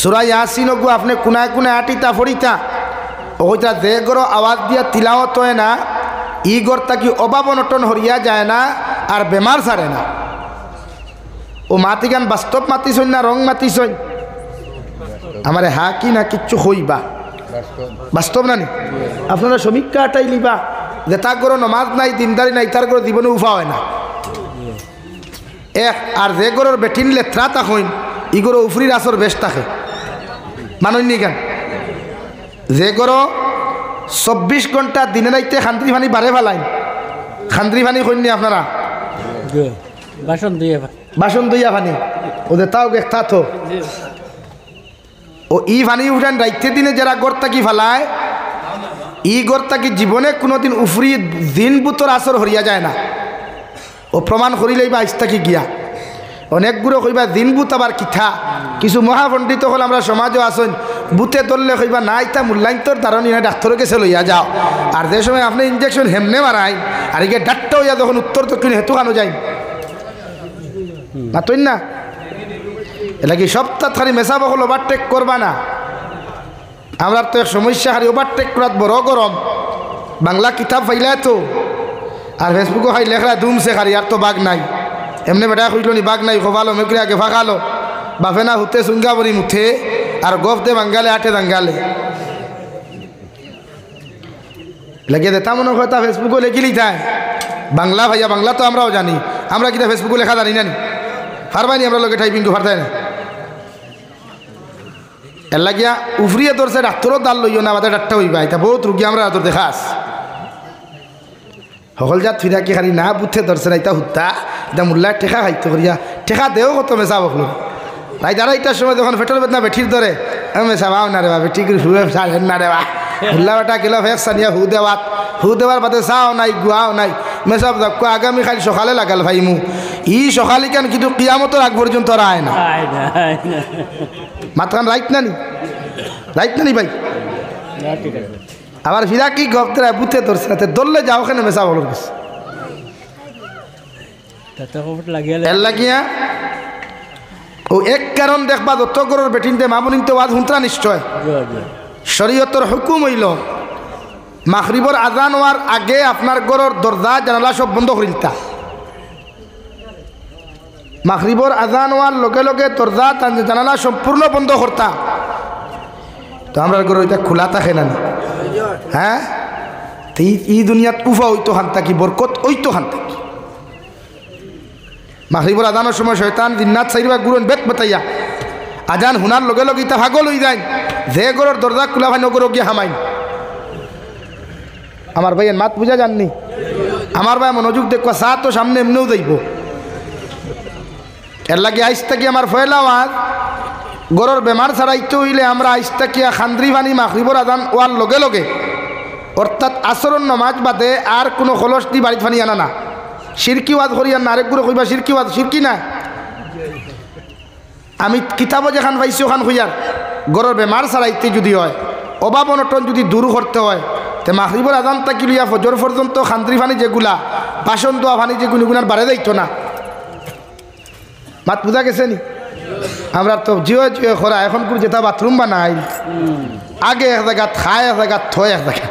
সূরা ইয়াসিন গো আপনি কোনায় কোনায় আটিতা ফরিতা ওইটা যে গরো আওয়াজ দিয়া তিলাওয়াত হয় না ই গর তাকি অভাব অনটন হরিয়া যায় না আর বেমার ছাড়ে না ও মাতিগান বাস্তব মাতিছই না রং মাতিছই আমারে হা কি না কিচ্ছু হইবা বাস্তব না নি আপনারা সমীক্ষা আটাই লিবা যে তার গরো নমাজ নাই দিনদারি নাই তার গরো জীবনে উফা হয় না এক আর যে গরোর বেঠিন লেত্রা তাকইন ই গরো উফরির আসর বেশ থাকে মাননি কেন যে গরো 24 ঘন্টা দিনে রাইতে খান্দ্রি পানি বাড়ে ফেলাইন খান্দ্রি পানি কইনি আপনারা বাসন দুইয়া পানি ওদের তাও একটা তো ও ই পানি উঠান রাইতে দিনে যারা গড় থাকি ফেলায় ই গড় থাকি জীবনে কোনোদিন উফরি দিন বুতর আসর হরিয়া যায় না ও প্রমাণ করিলেই বা আইস্তাকি গিয়া অনেকগুলো কইবা দিন বুত আবার কিথা কিছু মহাপণ্ডিত হল আমরা সমাজও আসেন বুতে ধরলে কইবা না ইতা মূল্যায়ন তোর ধারণী না ডাক্তারের কাছে লইয়া যাও আর যে সময় আপনি ইঞ্জেকশন হেমনে মারাই আর এগে ডাক্তার হইয়া যখন উত্তর দক্ষিণ হেতু কানো যাই না তুই না এটা কি সপ্তাহ খালি মেশা বকল ওভারটেক করবা না আমরা তো এক সমস্যা খালি ওভারটেক করাত বড় গরম বাংলা কিতাব ফাইলা তো আর ফেসবুকও খাই লেখা দুমছে খালি আর তো বাঘ নাই এমনি বেটা কইল নি বাঘ নাই খোভালো মেকরি আগে ফাঁকালো বাফে না হুতে সুঙ্গা বরি মুথে আর গফ দে বাঙ্গালে আটে দাঙ্গালে লেগে দে মনে কথা ফেসবুকও লেখিলি তাই বাংলা ভাইয়া বাংলা তো আমরাও জানি আমরা কিনা ফেসবুকও লেখা জানি না পারবানি আমরা লোকে টাইপিংটু পারতাই না এর লাগিয়া উফরিয়ে ধরছে ডাক্তারও দাল লইও না আমাদের ডাক্তার হইবা এটা বহুত রুগী আমরা তোর দেখাস সকল জাত ফিরা কি খালি না বুথে ধরছে না এটা হুত্তা এটা মূল্যার টেকা খাইতে করিয়া টেকা দেও কত মেশা বকলো তাই যারা এইটার সময় যখন পেট্রোল বেদনা বেঠির ধরে মেশা পাও না রে বা বেটি করে শুয়ে সারেন না রে বা হুল্লা বেটা কিলো ফেক সানিয়া হু দেওয়ার বাদে চাও নাই গুয়াও নাই মেসব দেখো আগামী খালি সকালে লাগাল ভাই মু ই সকালে কেন কিন্তু কিয়ামতের আগ পর্যন্ত আয় না মাতখান রাইট না নি ভাই আবার ফিরা কি গপ্তরা বুতে ধরছে না ধরলে যাও ওখানে মেশা বলো গেছে এর লাগিয়া ও এক কারণ দেখবা দত্ত গরুর বেটিনতে মামুনিনতে ওয়াজ হুন্ত্রা নিশ্চয় শরীয়তর হুকুম হইল মাগরিবর আজান হওয়ার আগে আপনার গরুর দরজা জানালা সব বন্ধ করে দিতা মাগরিবর আজান হওয়ার লগে লগে দরজা জানালা সম্পূর্ণ বন্ধ করতা তো আমরা গরু এটা খোলা থাকে না হ্যাঁ এই দুনিয়াত উফা হইতো হান থাকি বরকত ওইতো হান থাকি মাগরিবর আজানের সময় শয়তান জিন্নাত চাইবা গুরন বেত বতাইয়া আজান হুনার লগে লগে ইতা ভাগল হয়ে যায় যে গরুর দরজা খোলা ভাই নগর গিয়ে হামাইন আমার ভাইয়ের মাত বুঝা যাননি আমার ভাই মনোযোগ দেখবা চা তো সামনে এমনিও যাইব এর লাগে আইস থাকি আমার ফয়লা আওয়াজ গরুর বেমার ছাড়াইতে হইলে আমরা আইস থাকিয়া খান্দ্রি বানি মাগরিবর আজান ওয়ার লগে লগে অর্থাৎ আসরণ নমাজ বাদে আর কোনো খলস দি বাড়ি ফানি আনা না শিরকি ওয়াজ করিয়া না আরেকগুলো কইবা শিরকি ওয়াজ শিরকি না আমি কিতাবও যেখান পাইছি ওখান খুঁজার গরুর বেমার ছাড়াইতে যদি হয় অভাব অনটন যদি দূর করতে হয় তে মাগরিবর আজান তাকি লইয়া ফজর পর্যন্ত খান্দ্রি ফানি যেগুলা বাসন দোয়া ফানি যেগুলো গুনার বাড়ে যাইতো না মাত বুঝা গেছে নি আমরা তো জিও জিও খরা এখন করে যেটা বাথরুম বানাই আগে এক জায়গা খায় এক জায়গা থয় এক জায়গা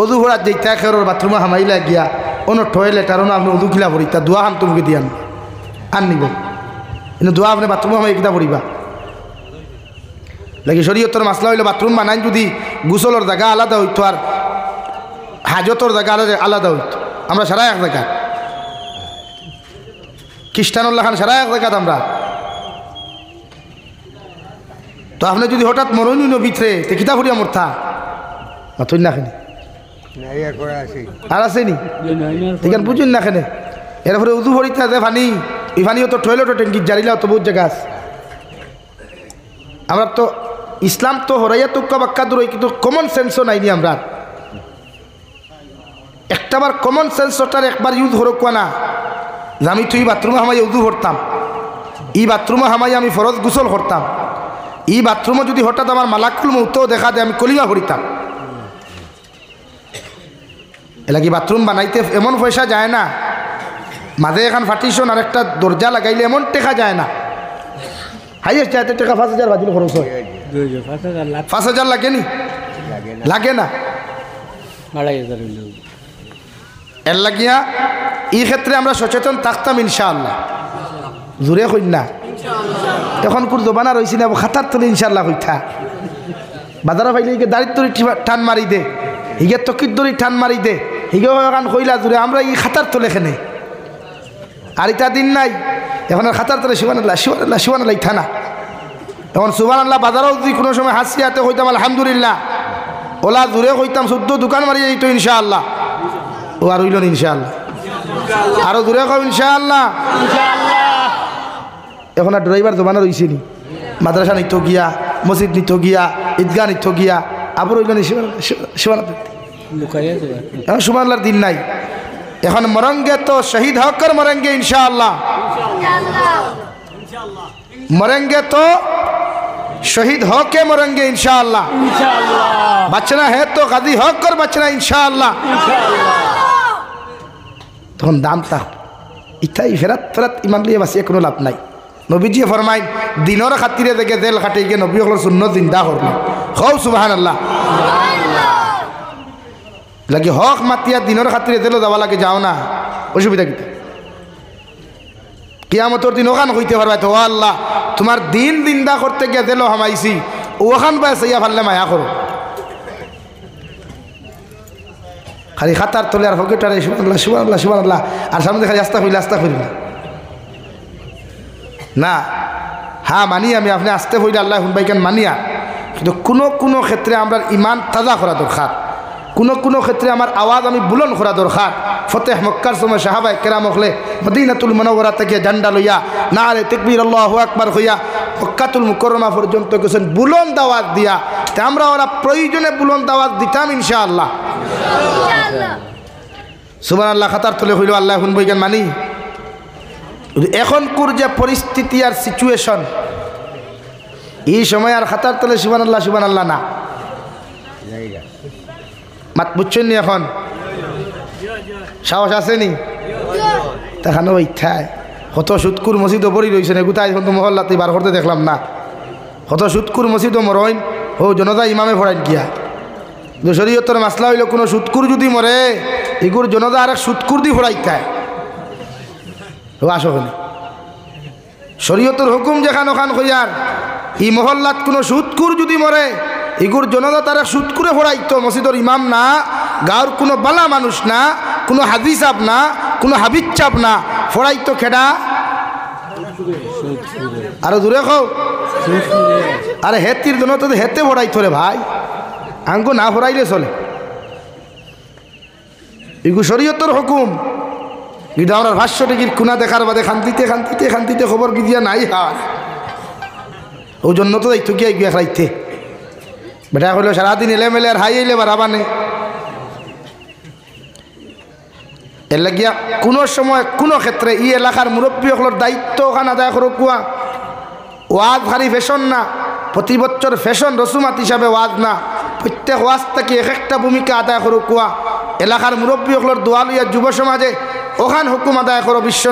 অদু ভরা যেটা খেরোর বাথরুমে হামাইলা গিয়া অন্য টয়লেট আর আপনি অদু খিলা ভরি তা দোয়া হাম তুমি দিয়ান আন নিব কিন্তু দোয়া আপনি বাথরুমে হামাই কিতা ভরিবা লাগে শরীয়তের মাসলা হইলে বাথরুম বানাই যদি গোসলের জায়গা আলাদা হইতো আর হাজতর জায়গা আলাদা হইতো আমরা সারা এক জায়গা খ্রিস্টানুল্লাহ খান সারা এক জায়গা আমরা তো আপনি যদি হঠাৎ মরণই ভিতরে তে কিতা ফুরিয়া মরথা মাথুন না খানি আর আসেনি এখানে বুঝুন না খানে এরপরে উদু ভরিতে আছে ফানি এই ফানিও তো টয়লেটও ট্যাঙ্কি জারিলাও তো বহুত জায়গা আছে আমরা তো ইসলাম তো হরাইয়া তুক্কা বাক্কা দূর কিন্তু কমন সেন্সও নাইনি আমরা একটাবার কমন সেন্সটার একবার ইউজ হরকুয়া না যে আমি তো এই বাথরুমে হামাই উদু ভরতাম এই বাথরুমে হামাই আমি ফরজ গোসল করতাম এই বাথরুমে যদি হঠাৎ আমার মালাকুল মৌতও দেখা দেয় আমি কলিমা ভরিতাম এলাকি বাথরুম বানাইতে এমন পয়সা যায় না মাঝে এখন ফাটিশন আর একটা দরজা লাগাইলে এমন টেকা যায় না হাইয়েস্ট যাইতে টাকা 5,000 বাজিল খরচ হয় 5,000 লাগে নি লাগে না এর লাগিয়া এই ক্ষেত্রে আমরা সচেতন থাকতাম ইনশাআল্লাহ জোরে কই না এখন কোন জবানা রইছি না খাতার তলে ইনশাআল্লাহ কইতা বাজারে পাইলে দাঁড়িয়ে তরি টান মারি দে হিগে তকির দড়ি টান মারি দে হিগে এখন কইলা জোরে আমরা এই খাতার তলে খেনে আর এটা দিন নাই এখন আর খাতার তলে শিবানাল্লাহ থানা এখন সুবহানাল্লাহ বাজারেও যদি কোনো সময় হাসিয়াতে কইতাম আলহামদুলিল্লাহ ওলা জোরে কইতাম 14 দোকান মারি যাইতো ইনশাআল্লাহ ও আর হইল ইনশাআল্লাহ আরো দূরে কও ইনশাআল্লাহ এখন আর ড্রাইভার জমানা রইছে নি মাদ্রাসা নিত গিয়া মসজিদ নিত গিয়া ঈদগাহ নিত গিয়া আবার হইল এখন সুবহানাল্লাহর দিন নাই এখন মরঙ্গে তো শহীদ হকর মরেঙ্গে ইনশাআল্লাহ मरेंगे तो शहीद होके मरेंगे इंशाअल्लाह बचना है तो गाजी होकर बचना इंशाअल्लाह तখন দাম তা ইতাই ফেরাত ইমান লিয়ে বাসিয়ে কোনো লাভ নাই নবীজি ফরমাই দিনের খাতিরে দেখে জেল খাটে গিয়ে নবী হল সুন্নত জিন্দা করলো হও সুবহানাল্লাহ লাগে হক মাতিয়া দিনের খাতিরে জেলও যাওয়া লাগে যাও না অসুবিধা কি কিয়ামতের দিন ওখান হইতে পারবে তো আল্লাহ তোমার দিন দিন্দা করতে গিয়ে জেলও হামাইছি ওখান পায় সাইয়া ফাললে মায়া করো খালি খাতার তোলে আর ফকেটারে সুবহানাল্লাহ সুবহানাল্লাহ সুবহানাল্লাহ আর সামনে খালি আস্তা করি না হ্যাঁ মানি আমি আপনি আস্তে হইলে আল্লাহ হুনবাইকান মানিয়া কিন্তু কোনো ক্ষেত্রে আমরা ইমান তাজা করা দরকার কোনো ক্ষেত্রে আমার আওয়াজ আমি বুলন করা দরকার ফতেহ মক্কার সময় সাহাবায়ে কেরাম হলে মদিনাতুল মুনাওয়ারা থেকে ঝান্ডা লইয়া নারে তাকবীর আল্লাহু আকবার হইয়া মক্কাতুল মুকাররমা পর্যন্ত গেছেন বুলন্দ আওয়াজ দিয়া তা আমরা ওরা প্রয়োজনে বুলন্দ আওয়াজ দিতাম ইনশাআল্লাহ সুবহানাল্লাহ খাতার তলে হইল আল্লাহ হুনবাইকান মানি এখনকার যে পরিস্থিতি আর সিচুয়েশন এই সময় আর খাতার তলে সুবহানাল্লাহ না মাত বুঝছেন নি এখন সাহস আসেনি দেখানো ইচ্ছায় কত সুৎকুর মসজিদও পড়ি রয়েছেন এগুতা এখন তো মহল্লাতে বার করতে দেখলাম না কত সুৎকুর মসজিদও মরইন ও জনতা ইমামে পড়াইন গিয়া শরীয়তের মাসলা হইল কোনো সুৎকুর যদি মরে এগুর জনতা আর এক সুৎকুর দি ফোড়াইতায় ও আসনি শরীয়তের হুকুম যেখান ওখান হইয়ার এই মহল্লাত কোনো সুৎকুর যদি মরে এগুর জনতা তার এক সুৎকুরে ফোড়াইতো মসজিদের ইমাম না গাঁর কোনো বালা মানুষ না কোনো হাদিস চাপ না কোনো হাবিজ চাপ না ফোড়াইতো খেডা আরো দূরে খাও আরে হেতির জন্য তো হেতে ফোড়াইতো রে ভাই আঙ্গ না ফোড়াইলে চলে এগু শরীয়তের হুকুম কিন্তু আমরা ভাষ্য টিকির খুনা দেখার বাদে খান্তিতে খবর বিদিয়া নাই হার ওই জন্য তো দায়িত্ব গিয়ে গিয়া খাইতে বেটা হইলো সারাদিন এলেমেলে আর হাই এলে বাড়াবানে এর লাগিয়া কোনো সময় কোনো ক্ষেত্রে ই এলাকার মুরব্বীসকলের দায়িত্ব ওখানে আদায় করো কুয়া ওয়াজ ভারী ফ্যাশন না প্রতি বছর ফ্যাশন রসুমাত হিসাবে ওয়াজ না প্রত্যেক ওয়াজ থেকে এক একটা ভূমিকা আদায় করো কুয়া এলাকার মুরব্বীসকলের দোয়া লইয়া যুব সমাজে ওখান হুকুম আদায় করো বিশ্ব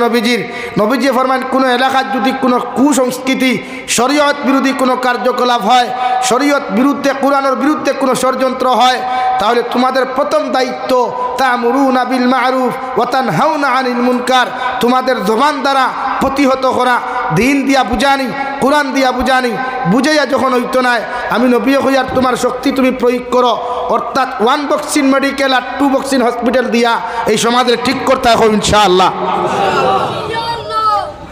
নবীজি ফরমান কোনো এলাকার যদি কোনো কুসংস্কৃতি শরীয়ত বিরোধী কোনো কার্যকলাপ হয় শরীয়ত বিরুদ্ধে কোরআনের বিরুদ্ধে কোনো ষড়যন্ত্র হয় তাহলে তোমাদের প্রথম দায়িত্ব তা'মুরুনা বিল মা'রুফ ওয়া তানহাউনা আনিল মুনকার তোমাদের জবান দ্বারা প্রতিহত করা দিন দিয়া বুঝানি কোরআন দিয়া বুঝানি বুঝাইয়া যখন হইতো না আমি নবী হইয়ার তোমার শক্তি তুমি প্রয়োগ করো অর্থাৎ 1 বক্সিন মেডিকেল আর 2 বক্সিন হসপিটাল দিয়া এই সমাজে ঠিক করতে হবে ইনশাআল্লাহ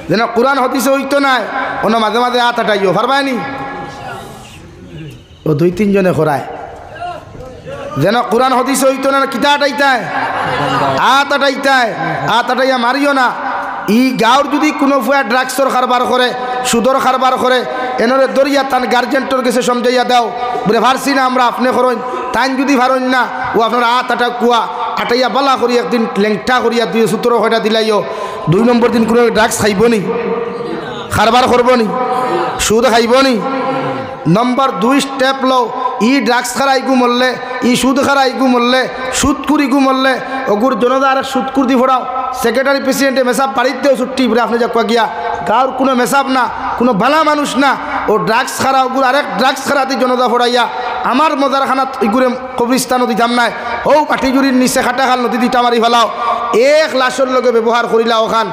যেন কোরআন হাদিসে হইতো না অন্য মাঝে মাঝে হাত আটাইও পারবানি ও 2-3 জনে খরায় যেন কোরআন হাদিসে হইতো না কিতা আটাইতায় হাত আটাইয়া মারিও না ই গাঁর যদি কোনো ফুয়া ড্রাগসর কারবার করে সুদর কারবার করে এনরে দরিয়া তান গার্জেন্টর কাছে সমঝাইয়া দাও বলে ভারছি না আমরা আপনি করইন তাই যদি ভারইন না ও আপনার হাত আটা কুয়া আটাইয়া বালা করি একদিন লেংটা করিয়া 2-17 হয়টা দিলাইও 2 নম্বর দিন কোনো ড্রাগস খাইব নি কারবার করব নি সুদ খাইব নি নম্বর 2 স্টেপ লো ই ড্রাগস খারাই গু মরলে ই সুদ খারাই গু মরলে সুদকুরি গু মরলে ওগুর জনতা আর সুদকুর দি ফোড়াও সেক্রেটারি প্রেসিডেন্টে মেসাব বাড়িতেও ছুটি বলে আপনি যা কুয়া গিয়া গাঁর কোনো মেসাব না কোনো ভালা মানুষ না ও ড্রাগস খারা ওগুর আরেক ড্রাগস খারাতে জনতা ফোড়াইয়া আমার মজারখানাত ইগুরে কবরিস্তানও দিতাম নাই ও কাঠিজুরির নিচে খাটাখাল নদী দিটা মারি ফেলাও 1 লাশের লগে ব্যবহার করিলা ওখান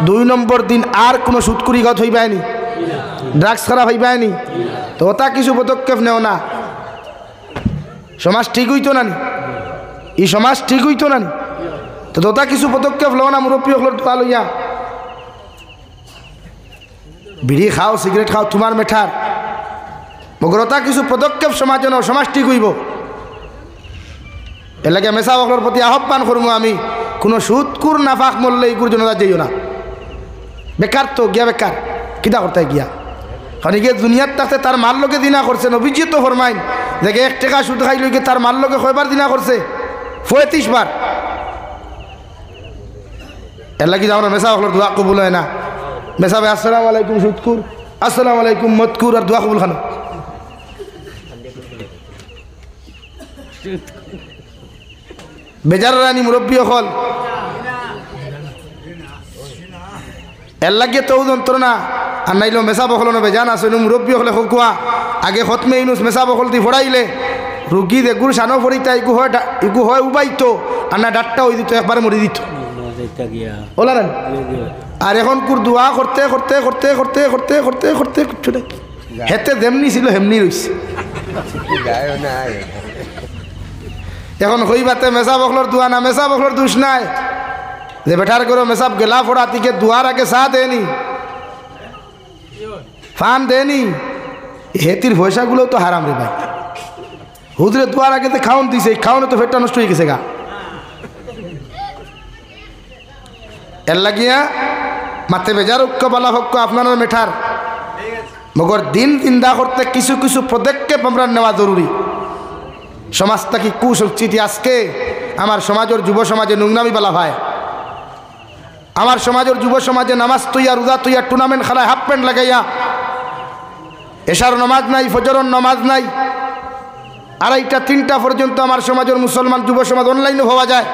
2 নম্বর দিন আর কোনো সুদকুরি গত হইবায়নি ড্রাগস খারাপ হইবায়নি তো ওটা কিছু পদক্ষেপ নেও না সমাজ ঠিক হইতো না এই সমাজ ঠিক হইতো না তো ওটা কিছু পদক্ষেপ লও না মুরব্বী হকলের দোয়া লইয়া বিড়ি খাও সিগারেট খাও তোমার মেঠার মগরতা কিছু পদক্ষেপ সমাজ নাও সমাজ ঠিক হইব এর লাগে মেসা হকলের প্রতি আহ্বান করবো আমি কোনো সুদকুর নাফাক মরলে এই জনতা যাইও না বেকার তো গিয়া বেকার কিতা করতে গিয়া কারণ গিয়ে দুনিয়ার থাকতে তার মার লোকে দিনা করছে নবীজি তো ফরমাইন দেখে 1 টাকা সুদ খাই লইকে তার মার লোকে কয়বার দিনা করছে 35 বার এর লাগি যাও না মেসা হকলের দোয়া কবুল হয় না মেসা ভাই আসসালামু আলাইকুম সুদকুর আসসালামু আলাইকুম মতকুর আর দোয়া কবুল খানো বেজার রানী মুরব্বী হল এর লাগিয়ে তো যন্ত্রণা আর নাইলো মেসা বখল না বেজান আছে মুরব্বী হলে হকুয়া আগে হতমে ইনুস মেসা বখল দি ফোড়াইলে রুগী দেগুর সানো ফড়িতা ইগু হয় উবাইতো আর না ডাটটা ওই দিত একবারে মরি দিত ওলারেন আর এখন কুর দোয়া করতে করতে করতে করতে করতে করতে করতে করতে হেতে যেমনি ছিল হেমনি রইছে এখন হইবাতে মেসা বখলর দোয়া না মেসা বখলর দোষ নাই যে বেটার করো মেসাব গেলা ফোড়া তিকে দুয়ার আগে চা দেনি ফান দেনি হেতির পয়সাগুলো তো হারাম রে ভাই হুদরে দুয়ার আগে তো খাওন দিছে খাওনে তো ফেটটা নষ্ট হয়ে গেছে গা এর লাগিয়া মাতে বেজার ঐক্য বলা হক্য আপনার মেঠার মগর দিন চিন্তা করতে কিছু কিছু পদক্ষেপ আমরা নেওয়া জরুরি সমাজটা কি কুসংস্কৃতি আজকে আমার সমাজের যুব সমাজে নোংরামি বলা ভাই আমার সমাজের যুব সমাজে নামাজ তৈয়া রোজা তৈয়া টুর্নামেন্ট খেলায় হাফ প্যান্ট লাগাইয়া এশার নমাজ নাই, ফজরের নমাজ নাই, 2:30-3টা পর্যন্ত আমার সমাজের মুসলমান যুব সমাজ অনলাইনে হওয়া যায়।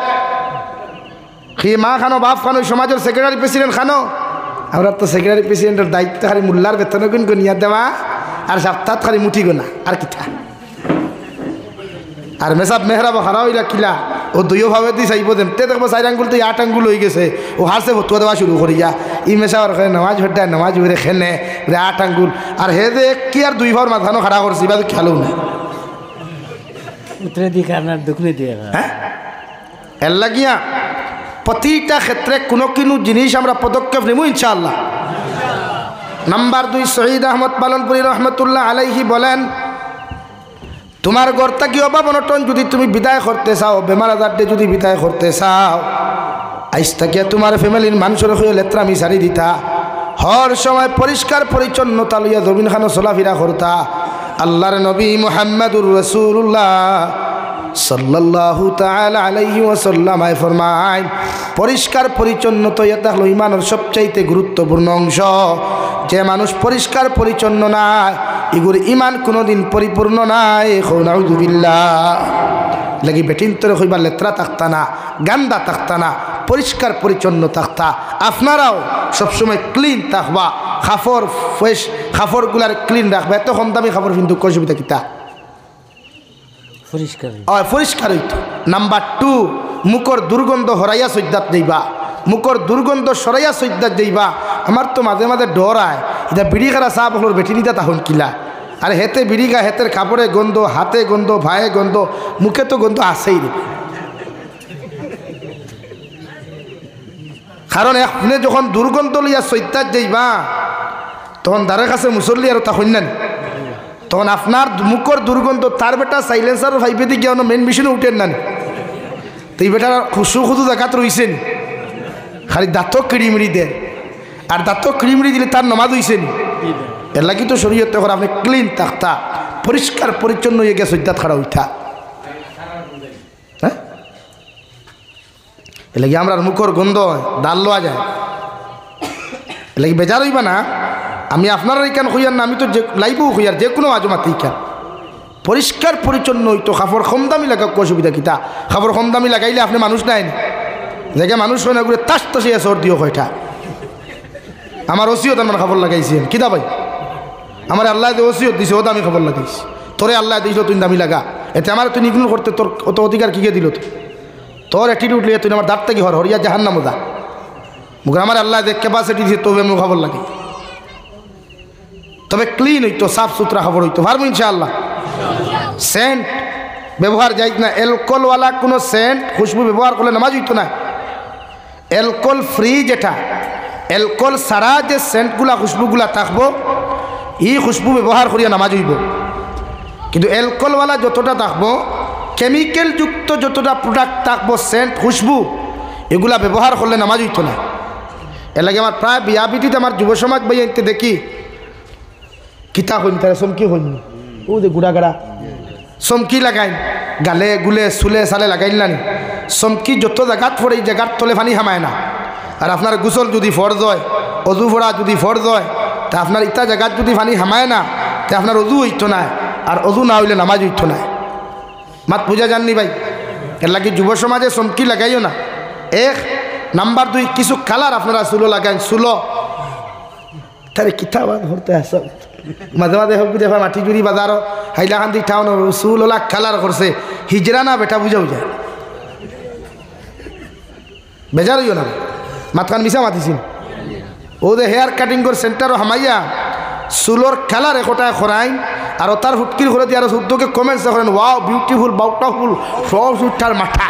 কি মা খানো বাপ খানো সমাজের সেক্রেটারি প্রেসিডেন্ট খানো, আমরা তো সেক্রেটারি প্রেসিডেন্টের দায়িত্ব খালি মোল্লার বেতন গুণ গনিয়া দেওয়া আর সপ্তাহ খালি মুঠি গোনা আর কিতা। আর মেসাব মেহরাব হারা হইলা কিলা ও দুইও ভাবে দি চাইব দেমতে দেখবো 4 আঙ্গুল তো 8 আঙ্গুল হয়ে গেছে, ও হারছে ফতুয়া দেওয়া শুরু করিয়া ই মেসাবার নামাজ ভেটা নামাজ ভরে খেনে 8 আঙ্গুল আর হে যে কি আর 2 ভার মাথানো খাড়া করছি বা খেলো না উত্তরে দিকে আপনার দক্ষিণে দিয়ে। হ্যাঁ এর লাগিয়া প্রতিটা ক্ষেত্রে কোনো কোনো জিনিস আমরা পদক্ষেপ নেব ইনশাআল্লাহ। নাম্বার 2 শহীদ আহমদ পালনপুরি রহমতুল্লাহ আলাইহি বলেন, তোমার ঘরটা কি অভাব অনটন যদি তুমি বিদায় করতে চাও, বেমার আজার দিয়ে যদি বিদায় করতে চাও, আইস থাকিয়া তোমার ফ্যামিলির মানুষের হয়ে লেত্রামি সারি দিতা, হর সময় পরিষ্কার পরিচ্ছন্নতা লইয়া জমিন খানো চলাফেরা করতা। আল্লাহর নবী মুহাম্মদুর রাসূলুল্লাহ সাল্লাল্লাহু তাআলা আলাইহি ওয়াসাল্লাম ফরমায়, পরিষ্কার পরিচ্ছন্নতা এটা হলো ইমানের সবচাইতে গুরুত্বপূর্ণ অংশ। যে মানুষ পরিষ্কার পরিচ্ছন্ন না, এগুর ইমান কোনোদিন পরিপূর্ণ নাই। নাউযুবিল্লাহ। লাগি বেটিন তোর হইবা লেত্রা থাকতা না, গান্দা থাকতা না, পরিষ্কার পরিচ্ছন্ন থাকতা। আপনারাও সবসময় ক্লিন থাকবা, খাফর ফ্রেশ খাফরগুলার ক্লিন রাখবা। এত কম দামি খাফর কিন্তু অসুবিধা কিতা পরিষ্কার হইতো। নাম্বার 2 মুখর দুর্গন্ধ হরাইয়া সৈদ্যাত যাইবা, মুখর দুর্গন্ধ সরাইয়া সৈদ্যাত যাইবা। আমার তো মাঝে মাঝে ডর আয়, এটা বিড়ি খারা চা বকলোর বেটি নিতা তখন কিলা আর হেতে বিড়ি গা, হেতের কাপড়ে গন্ধ, হাতে গন্ধ, ভায়ে গন্ধ, মুখে তো গন্ধ আসেই রে। কারণ আপনি যখন দুর্গন্ধ লইয়া সৈদ্যাত যাইবা তখন দ্বারের কাছে মুসল্লি আর তা হইন না, তখন আপনার মুখর দুর্গন্ধ তার বেটা সাইলেন্সার ভাইবে দিয়ে গিয়ে মেন মেশিনে উঠেন না, তো এই বেটা খুশু খুদু দেখাত রইছেন, খালি দাঁত কিড়িমিড়ি দেন। আর দাঁত কিড়িমিড়ি দিলে তার নমাজ হইছেন। এর লাগি তো শরীয়ত তখন আপনি ক্লিন থাকতা, পরিষ্কার পরিচ্ছন্ন হয়ে গিয়ে সৈদ্যাত খাড়া উঠা। হ্যাঁ এর লাগি আমরা মুখর গন্ধ ডাল লওয়া যায়, এর লাগি বেজার হইবা না। আমি আপনারা কেন হইয়ার না, আমি তো যে লাইবও হইয়ার যে কোনো আজমাতেই কেন পরিষ্কার পরিচ্ছন্ন হইতো। খাবার কম দামি লাগা অসুবিধা কিতা, খাবার কম দামি লাগাইলে আপনি মানুষ নাই জায়গায় মানুষ হয় না, ঘুরে তাস তাসিয়া সর্দিও হয়টা। আমার ওসিয়ত আমার খবর লাগাইছেন কিতা ভাই, আমার আল্লাহ যে ওসিয়ত দিছে ও দামি খবর লাগাইছি, তোরে আল্লাহ দিয়েছিল তুই দামি লাগা, এতে আমার তুই ইগনোর করতে তোর অত অধিকার কি দিল? তোর অ্যাটিটিউড লিয়ে তুই আমার দাঁত থেকে হরিয়া জাহান্নাম দা মুখ আমার আল্লাহ যে ক্যাপাসিটি দিয়েছে তবে আমি খবর লাগে। তবে ক্লিন হইতো, সাফ সুতরা খবর হইতো, পারবো ইনশাআল্লাহ। সেন্ট ব্যবহার যাই না, অ্যালকোহলওয়ালা কোনো সেন্ট খুশবু ব্যবহার করলে নামাজ হইতো না। অ্যালকোহল ফ্রি যেটা, অ্যালকোহল ছাড়া যে সেন্টগুলা খুশবুগুলা থাকবো, এই খুশবু ব্যবহার করিয়া নামাজ হইব। কিন্তু অ্যালকোহলওয়ালা যতটা থাকবো, কেমিক্যাল যুক্ত যতটা প্রোডাক্ট থাকবো, সেন্ট খুশবু এগুলা ব্যবহার করলে নামাজ হইতো না। এর লাগে আমার প্রায় বিয়া পিটিতে আমার যুব সমাজ বই আনতে দেখি কিতা হইনি তারা চমকি হইনি, ও যে গুড়া গাড়া চমকি লাগাইন গালে গুলে চুলে চালে লাগাইল না, চমকি যত জায়গাত পড়ে এই জায়গার তলে পানি হামায় না। আর আপনার গোসল যদি ফরজ হয়, অজু ফোড়া যদি ফরজ হয়, তা আপনার ইটা জায়গাত যদি পানি হামায় না, তা আপনার অজু হইতো না, আর অজু না হইলে নামাজ হইতো না। মাত বুঝা যাননি ভাই? এর লাগে যুব সমাজে চমকি লাগাইও না। 1 নাম্বার 2 কিছু কালার আপনারা চুলো লাগাইন, চুলো তারে কিতা ধরতে আস মাঝে মাঝে হোক দেখা মাটি জুড়ি বাজারও হাইলাকান্দি টাউন চুল ওলা কালার করছে, হিজরা না বেটা বুঝাও যায়, বেজার হইও না। মাতখান মিশা মাতিছিল ও যে হেয়ার কাটিং করে সেন্টারও হামাইয়া চুলোর কালার একটায় খরাইন, আর তার হুটকির ঘরে দিয়ে আর শুদ্ধকে কমেন্টস করেন, ওয়াও বিউটিফুল বাউটাফুল সব সুঠার মাথা।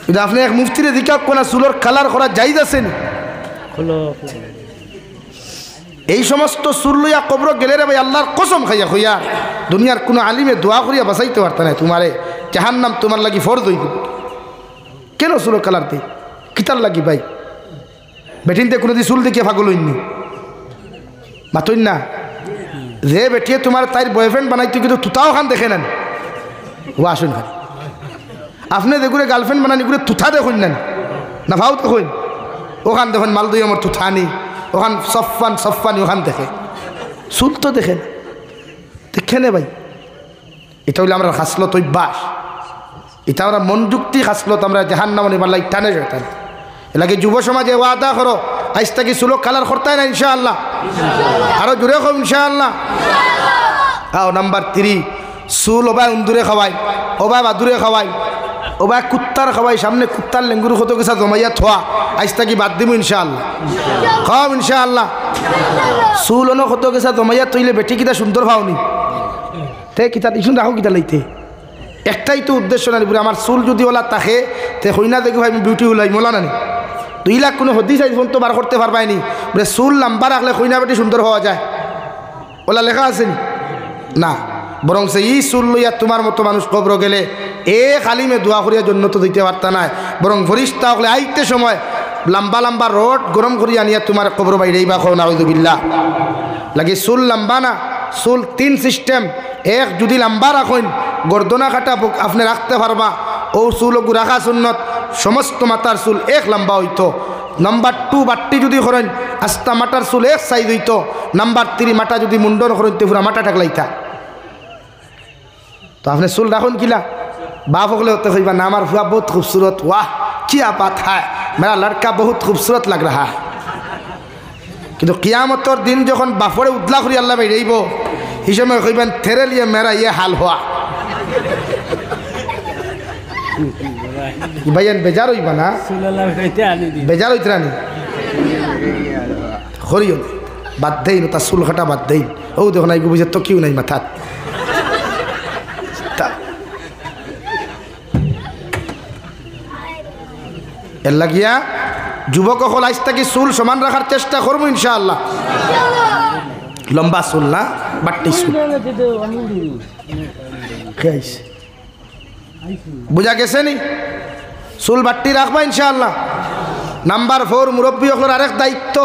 কিন্তু আপনি এক মুফতিরে দিকা কোন চুলোর কালার করা যাইজ আছেন? এই সমস্ত চুল লইয়া কবর গেলে রে ভাই আল্লাহর কসম খাইয়া হইয়া দুনিয়ার কোনো আলিমে দোয়া করিয়া বাঁচাইতে পারত না, তোমারে জাহান্নাম তোমার লাগি ফরজ হইব। কেন চুলোর কালার দিই কিতার লাগি ভাই? বেটিনতে কোনো দিন চুল দেখিয়ে ফাগল হইনি মাতইন না, যে বেটিয়ে তোমার তাই বয়ফ্রেন্ড বানাইতে কিন্তু তুতাও খান দেখে নেন, ও আসুন খান আপনি দেখুন গার্লফ্রেন্ড বানানি করে তুথা দেখুন নেন না, ভাও দেখুন ওখান দেখুন মাল দুই আমার তুথা নি, ওখান সফান ওখান দেখে চুল তো দেখেন দেখেনে ভাই এটা হইলে আমরা খাসলত অভ্যাস এটা আমরা মন যুক্তি খাসলত আমরা জাহান্নাম নিবার টানে যেতাম এলাকে যুব সমাজে ওয়াদা করো আজ থেকে চুলো কালার করতাই না ইনশাআল্লাহ আরো জোরে হোক ইনশাআল্লাহ আও নাম্বার 3 চুল ওবাই উন্দুরে খাওয়াই ওবাই বাদুরে খাওয়াই ওবাই কুত্তার খাওয়াই সামনে কুত্তার লেঙ্গুর কত কিছু জমাইয়া থোয়া আজ থেকে বাদ দিব ইনশাআল্লাহ খাও ইনশাআল্লাহ চুল অন কত কিছু জমাইয়া তৈলে বেটি কিতা সুন্দর ভাওনি তে কিতা ইসুন রাখো কিতা লাইতে একটাই তো উদ্দেশ্য না আমার চুল যদি ওলা তাকে তে হইনা দেখি ভাই আমি বিউটি ওলাই মোলা নানি 2 লাখ কোনো হদিস আইজ ফোন তো বার করতে পারবাইনি বলে চুল লম্বা রাখলে হইনা বেটি সুন্দর হওয়া যায় ওলা লেখা আসেনি না বরং সে ই চুল লইয়া তোমার মতো মানুষ কবর গেলে খালিমে দোয়া করিয়া জন্য তো দিতে পারতা নাই বরং ফরিস্তা হলে আইতে সময় লম্বা লম্বা রড গরম করিয়া নিয়া তোমার কবর বাইরেই বা খাও নাউযুবিল্লাহ লাগে চুল লম্বা না চুল 3 সিস্টেম এক যদি লম্বা রাখেন গর্দনা কাটা আপনি রাখতে পারবা ও চুল রাখা সুন্নত সমস্ত মাথার চুল এক লম্বা হইতো নাম্বার 2 বাট্টি যদি করেন আস্তা মাটার চুল এক সাইজ হইতো নাম্বার 3 মাটা যদি মুন্ডন করেন তো পুরা মাটা টাকলাইতা তো আপনি চুল রাখুন কিলা बाप होगले होते कहीबा ना हमारा फुआ बहुत खूबसूरत वाह क्या बात है मेरा लड़का बहुत खूबसूरत लग रहा है किंतु कियामतर दिन जखन बापरे उदला करी अल्लाह भाई रहीब हिसाब कहीबेन तेरे लिए मेरा ये हाल हुआ भाईन बेजार हईबा ना बेजार हईत रानी करियो बाद देन तार चुल काटा बाद देन ओ देखो ना बुझे तो क्यों नहीं माथा এর লাগিয়া যুবক হল আজ থেকে চুল সমান রাখার চেষ্টা করবো ইনশাআল্লাহ লম্বা চুল না বাট্টি চুল বুঝা গেছে নি চুল বাট্টি রাখবা ইনশাআল্লাহ নাম্বার 4 মুরব্বী হল আরেক দায়িত্ব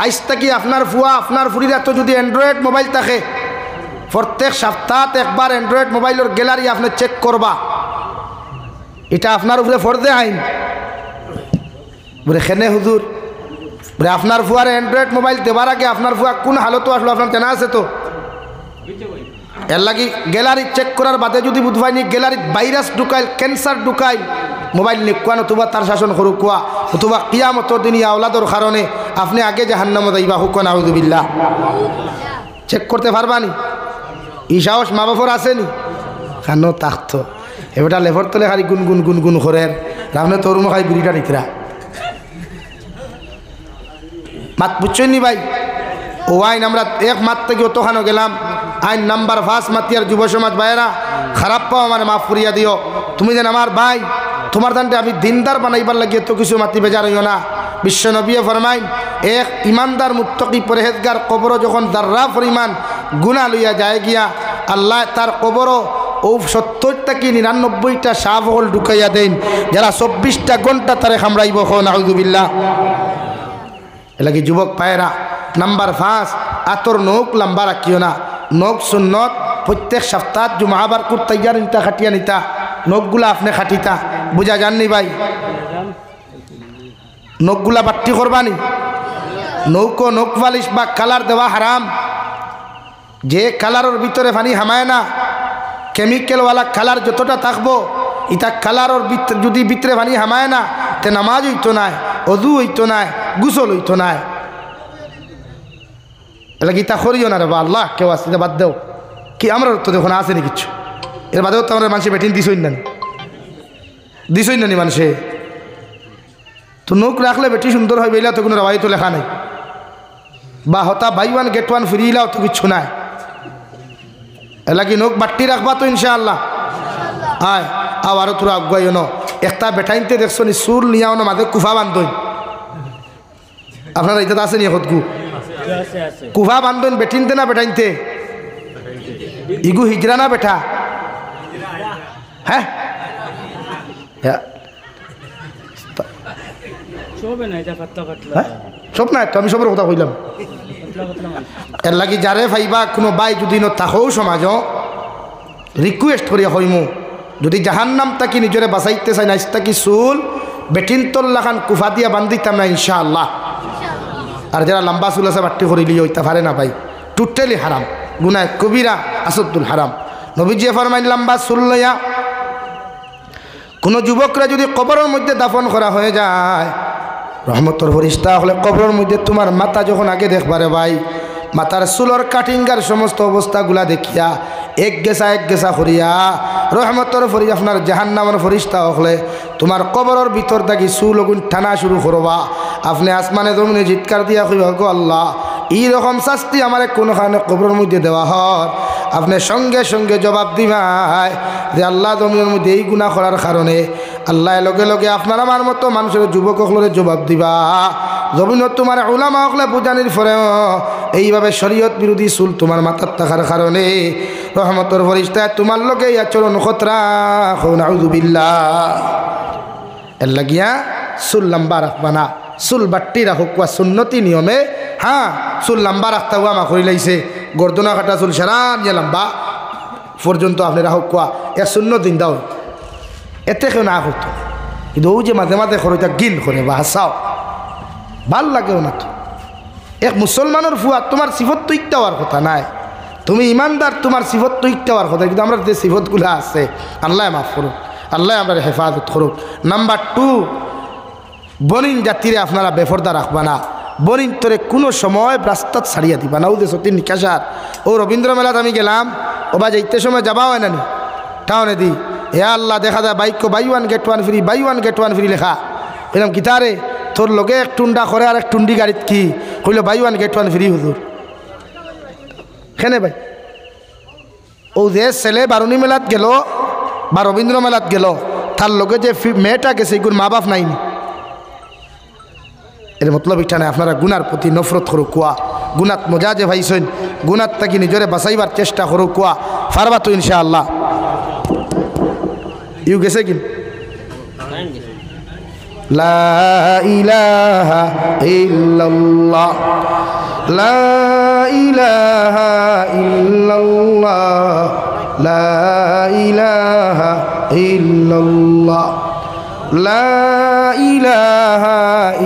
আজ থেকে আপনার ফুয়া আপনার ফুরিরা তো যদি অ্যান্ড্রয়েড মোবাইল থাকে প্রত্যেক সপ্তাহ একবার অ্যান্ড্রয়েড মোবাইলের গ্যালারি আপনি চেক করবা এটা আপনার উপরে ফরজে আইন বলে খেনে হুজুর বলে আপনার ফুয়ার অ্যান্ড্রয়েড মোবাইল দেবার আগে আপনার ফুয়া কোন হালতো আসলো আপনার জানা আছে তো এর লাগি গ্যালারি চেক করার বাদে যদি বুধবাইনি গ্যালারিত ভাইরাস ঢুকাইল ক্যান্সার ঢুকাইল মোবাইল নিকুয়া নতুবা তার শাসন করু কুয়া নতুবা কিয়ামতর দিন আওলাদর কারণে আপনি আগে জাহান্নামে যাইবা হুকুন আউযুবিল্লাহ চেক করতে পারবানি ই সাহস মা বাপর আসেনি কানো তাকতো এবারটা লেভর তলে খালি গুনগুন গুনগুন করে রামনে তোর মুখাই বিড়িটা নিতরা মাত বুঝছেন নি ভাই ও আইন আমরা এক মাত থেকে অতখানো গেলাম আইন নাম্বার 5 মাতিয়ার যুব সমাজ ভাইয়েরা খারাপ পাও আমার মাফ করিয়া দিও তুমি যেন আমার ভাই তোমার দানটা আমি দিনদার বানাইবার লাগিয়ে তো কিছু মাতি বেজার হইও না বিশ্ব নবী ফরমাইন এক ইমানদার মুত্তাকি পরহেজগার কবর যখন দাররা পরিমাণ গুনাহ লইয়া যায় গিয়া আল্লাহ তার কবর ও 70টা কি 99টা সাপ হল ঢুকাইয়া দেন যারা 24টা ঘন্টা তারে খামড়াইব নাউযুবিল্লাহ এলাকি যুবক পায়রা নাম্বার 5 আতর নখ লম্বা রাখিও না নখ সুন্নত প্রত্যেক সপ্তাহ জুমাবার কুর তৈয়ার নিতা খাটিয়া নিতা নখগুলা আপনি খাটিতা বুঝা যাননি ভাই নখগুলা বাট্টি করবানি নৌকো নখ পালিশ বা কালার দেওয়া হারাম যে কালারের ভিতরে পানি হামায় না কেমিক্যালওয়ালা কালার যতটা থাকবো ইটা কালারের যদি ভিতরে পানি হামায় না তে নামাজ হইতো না অজু হইতো না গোসল হইতো না এলা গীতা করিও না রে বা আল্লাহ কেউ আসতে বাদ দেও কি আমরা তো দেখুন আসেনি কিচ্ছু এর বাদেও তো আমরা মানুষে বেটিন দিছই না মানুষে তো নখ রাখলে বেটি সুন্দর হয় বেলা তো কোনো রাবাই তো লেখা নাই বা হতা বাই 1 গেট 1 ফ্রি লাও তো কিচ্ছু নাই এলা কি নখ বাট্টি রাখবা তো ইনশাআল্লাহ আয় আরও তোরা আগুয়াইও ন একটা বেটাইনতে দেখছো নি সুর নিয়াও না মাঝে কুফা বান্ধন আপনারা এটা আছে নি এখন কুফা বান্ধন বেটিনতে না বেটাইনতে ইগু হিজরা না বেটা হ্যাঁ সব না আমি সবের কথা কইলাম এর লাগি যারে ভাইবা কোনো বাই যদি থাকো সমাজ রিকুয়েস্ট করিয়া হইমু যদি জাহান্নাম তাকি নিজরে বাঁচাইতে চাই না তাকি চুল বেটিন তল্লা খান কুফা দিয়া বান্ধিতাম না ইনশাআল্লাহ আর যারা লম্বা চুল আছে বাট্টি করিলি ওইটা পারে না ভাই, টোটালি হারাম, গুনাহ কবিরা আসদ্দুল হারাম। নবীজি ফরমাইন লম্বা চুল লইয়া কোনো যুবকরা যদি কবরের মধ্যে দাফন করা হয়ে যায়, রহমতর ফরিস্তা হলে কবরের মধ্যে তোমার মাথা যখন আগে দেখবারে ভাই, মাথার চুলর কাটিংগার সমস্ত অবস্থাগুলা দেখিয়া এক গেছা করিয়া রহমতর ফরি আপনার জাহান্নামের ফরিস্তা হলে তোমার কবরের ভিতর থাকি চুল গুণ টানা শুরু করবা। আপনি আসমানে জমিনে চিৎকার দিয়া কইবা, গো আল্লাহ এইরকম শাস্তি আমার কোনোখানে কবরের মধ্যে দেওয়া হয়, আপনি সঙ্গে সঙ্গে জবাব দিবাই যে আল্লাহ জমিনের মধ্যে এই গুনাহ করার কারণে আল্লাহ লগে লগে আপনার আমার মতো মানুষের যুবক হলে জবাব দিবা। জমিনত তোমার উলামা হলে বুঝানির পরেও এইভাবে শরীয়ত বিরোধী চুল তোমার মাথার থাকার কারণে রহমতর ফরিস্তায় তোমার লোকে আচরণ খতরা নাউযুবিল্লাহ। এর লাগিয়া চুল লম্বা রাখবা না, চুল বাট্টি রাখুক সুন্নতি নিয়মে। হ্যাঁ, চুল লম্বা রাখতে হুয়া মা করি লাইছে, গর্দনা কাটা চুল সারা নিয়ে লম্বা পর্যন্ত আপনি রাখুক কোয়া এ শূন্য দিন দাও, এতে কেউ না করতো। কিন্তু ও যে মাঝে মাঝে খরচা গিল করে বা হাসাও ভাল লাগেও না। তো এক মুসলমানের ফুয়া তোমার সিফত তো ইকটা হওয়ার কথা নাই, তুমি ইমানদার, তোমার সিফত তো ইকটা হওয়ার কথা। কিন্তু আমরা যে সিফতগুলো আছে আল্লাহ মাফ করুক, আল্লাহ আমরা হেফাজত করুক। নাম্বার 2, বনিন জাতিরে আপনারা বেফরদা রাখবা না, বনিন তোরে কোনো সময় রাস্তাত ছাড়িয়া দিবা না। ও যে সতীন নিকাশার ও রবীন্দ্র মেলাত আমি গেলাম, ও বা যাইতে সময় যাবা হয় না নি টাউনে দি, হে আল্লাহ দেখা যায় bike buy one get one free, buy one get one free লেখা। বললাম কিতারে তোর লগে এক টুন্ডা করে আর এক টুন্ডি গাড়িত কি কইল buy one get one free হুজুর। কেনে ভাই ও যে ছেলে বারুণী মেলাত গেল বা রবীন্দ্র মেলাত গেল, তার লগে যে মেয়েটা গেছে এগুলো মা বাপ নাইনি। এর মতলব এটা নাই আপনারা গুনার প্রতি নফরত করো কুয়া, গুনাত মজা যে ভাইছেন, গুনাত তাকে নিজরে বাঁচাইবার চেষ্টা করো কুয়া, পারবা তো ইনশাআল্লাহ। ইউ গেছে কি লা ইলাহা ইল্লাল্লাহ, লা ইলাহা ইল্লাল্লাহ, লা ইলাহা ইল্লাল্লাহ, লা ইলাহা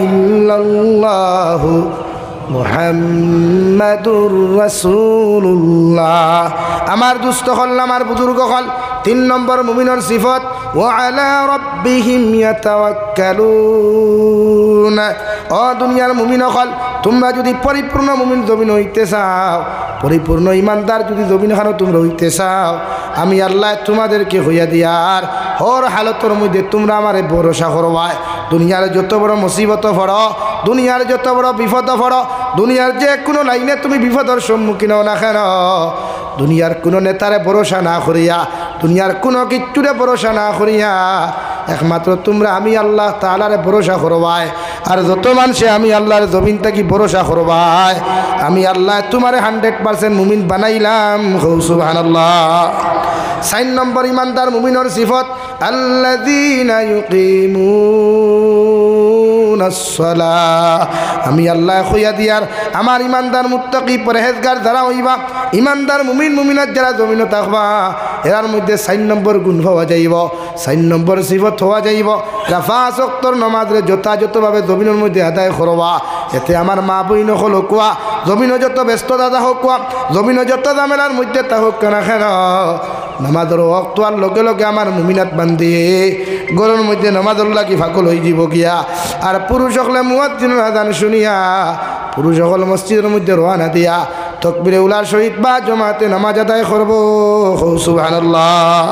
ইল্লাল্লাহু মুহাম্মাদুর রাসূলুল্লাহ। আমার দুস্থ হল, আমার বুজুর্গ হল, 3 নম্বর মুমিনের সিফত ওয়া আলা রাব্বিহিম ইয়াতাওয়াক্কালুন। ও দুনিয়ার মুমিন হল, তোমরা যদি পরিপূর্ণ মুমিন জমিন হইতে চাও, পরিপূর্ণ ইমানদার যদি জমিন খানো তোমরা হইতে চাও, আমি আল্লাহ তোমাদেরকে হইয়া দিয়ার হর হালতর মধ্যে তোমরা আমারে ভরসা করবাই। দুনিয়ার যত বড় মুসিবত পড়ো, দুনিয়ার যত বড় বিপদ পড়ো, দুনিয়ার যে কোনো লাইনে তুমি বিপদের সম্মুখীন না কেন, দুনিয়ার কোনো নেতারে ভরসা না করিয়া, দুনিয়ার কোনো কিচ্ছুরে ভরসা না করিয়া একমাত্র তোমরা আমি আল্লাহ তাআলারে ভরসা করবাই। আর যত মানুষে আমি আল্লাহর জমিন থাকি ভরসা করবাই, আমি আল্লাহ তোমারে 100% মুমিন বানাইলাম। সুবহানাল্লাহ। 4 নম্বর ইমানদার মুমিনের সিফত আল্লাযীনা ইউকিমুনাস সালাহ। আমি আল্লাহ কইয়া দিয়ার আমার ইমানদার মুত্তাকি পরহেজগার যারা হইবা, ইমানদার মুমিন মুমিনাত যারা জমিনে থাকবা, এর মধ্যে 4 নম্বর গুণ হওয়া যাইব, 4 নম্বর সিফত হওয়া যাইব। 5 ওয়াক্তর নামাজে যথাযথভাবে জমিনের মধ্যে আদায় করবা। এতে আমার মা বইন হল কোয়া, জমিনও যত ব্যস্ততা হোক কোয়া, জমিনও যত ঝামেলার মধ্যে তা হোক কেন কেন, নামাজের ওয়াক্ত আর লগে লগে আমার মুমিনাত বান্ধি গরুর মধ্যে নামাজের লাগি ফাকল হয়ে যাব গিয়া। আর পুরুষ সকলে মুয়াজ্জিনের আযান শুনিয়া পুরুষ সকল মসজিদের মধ্যে রওনা দিয়া তকবীরে উলার সহিত বা জমাতে নামাজ আদায় করব। সুবহানাল্লাহ।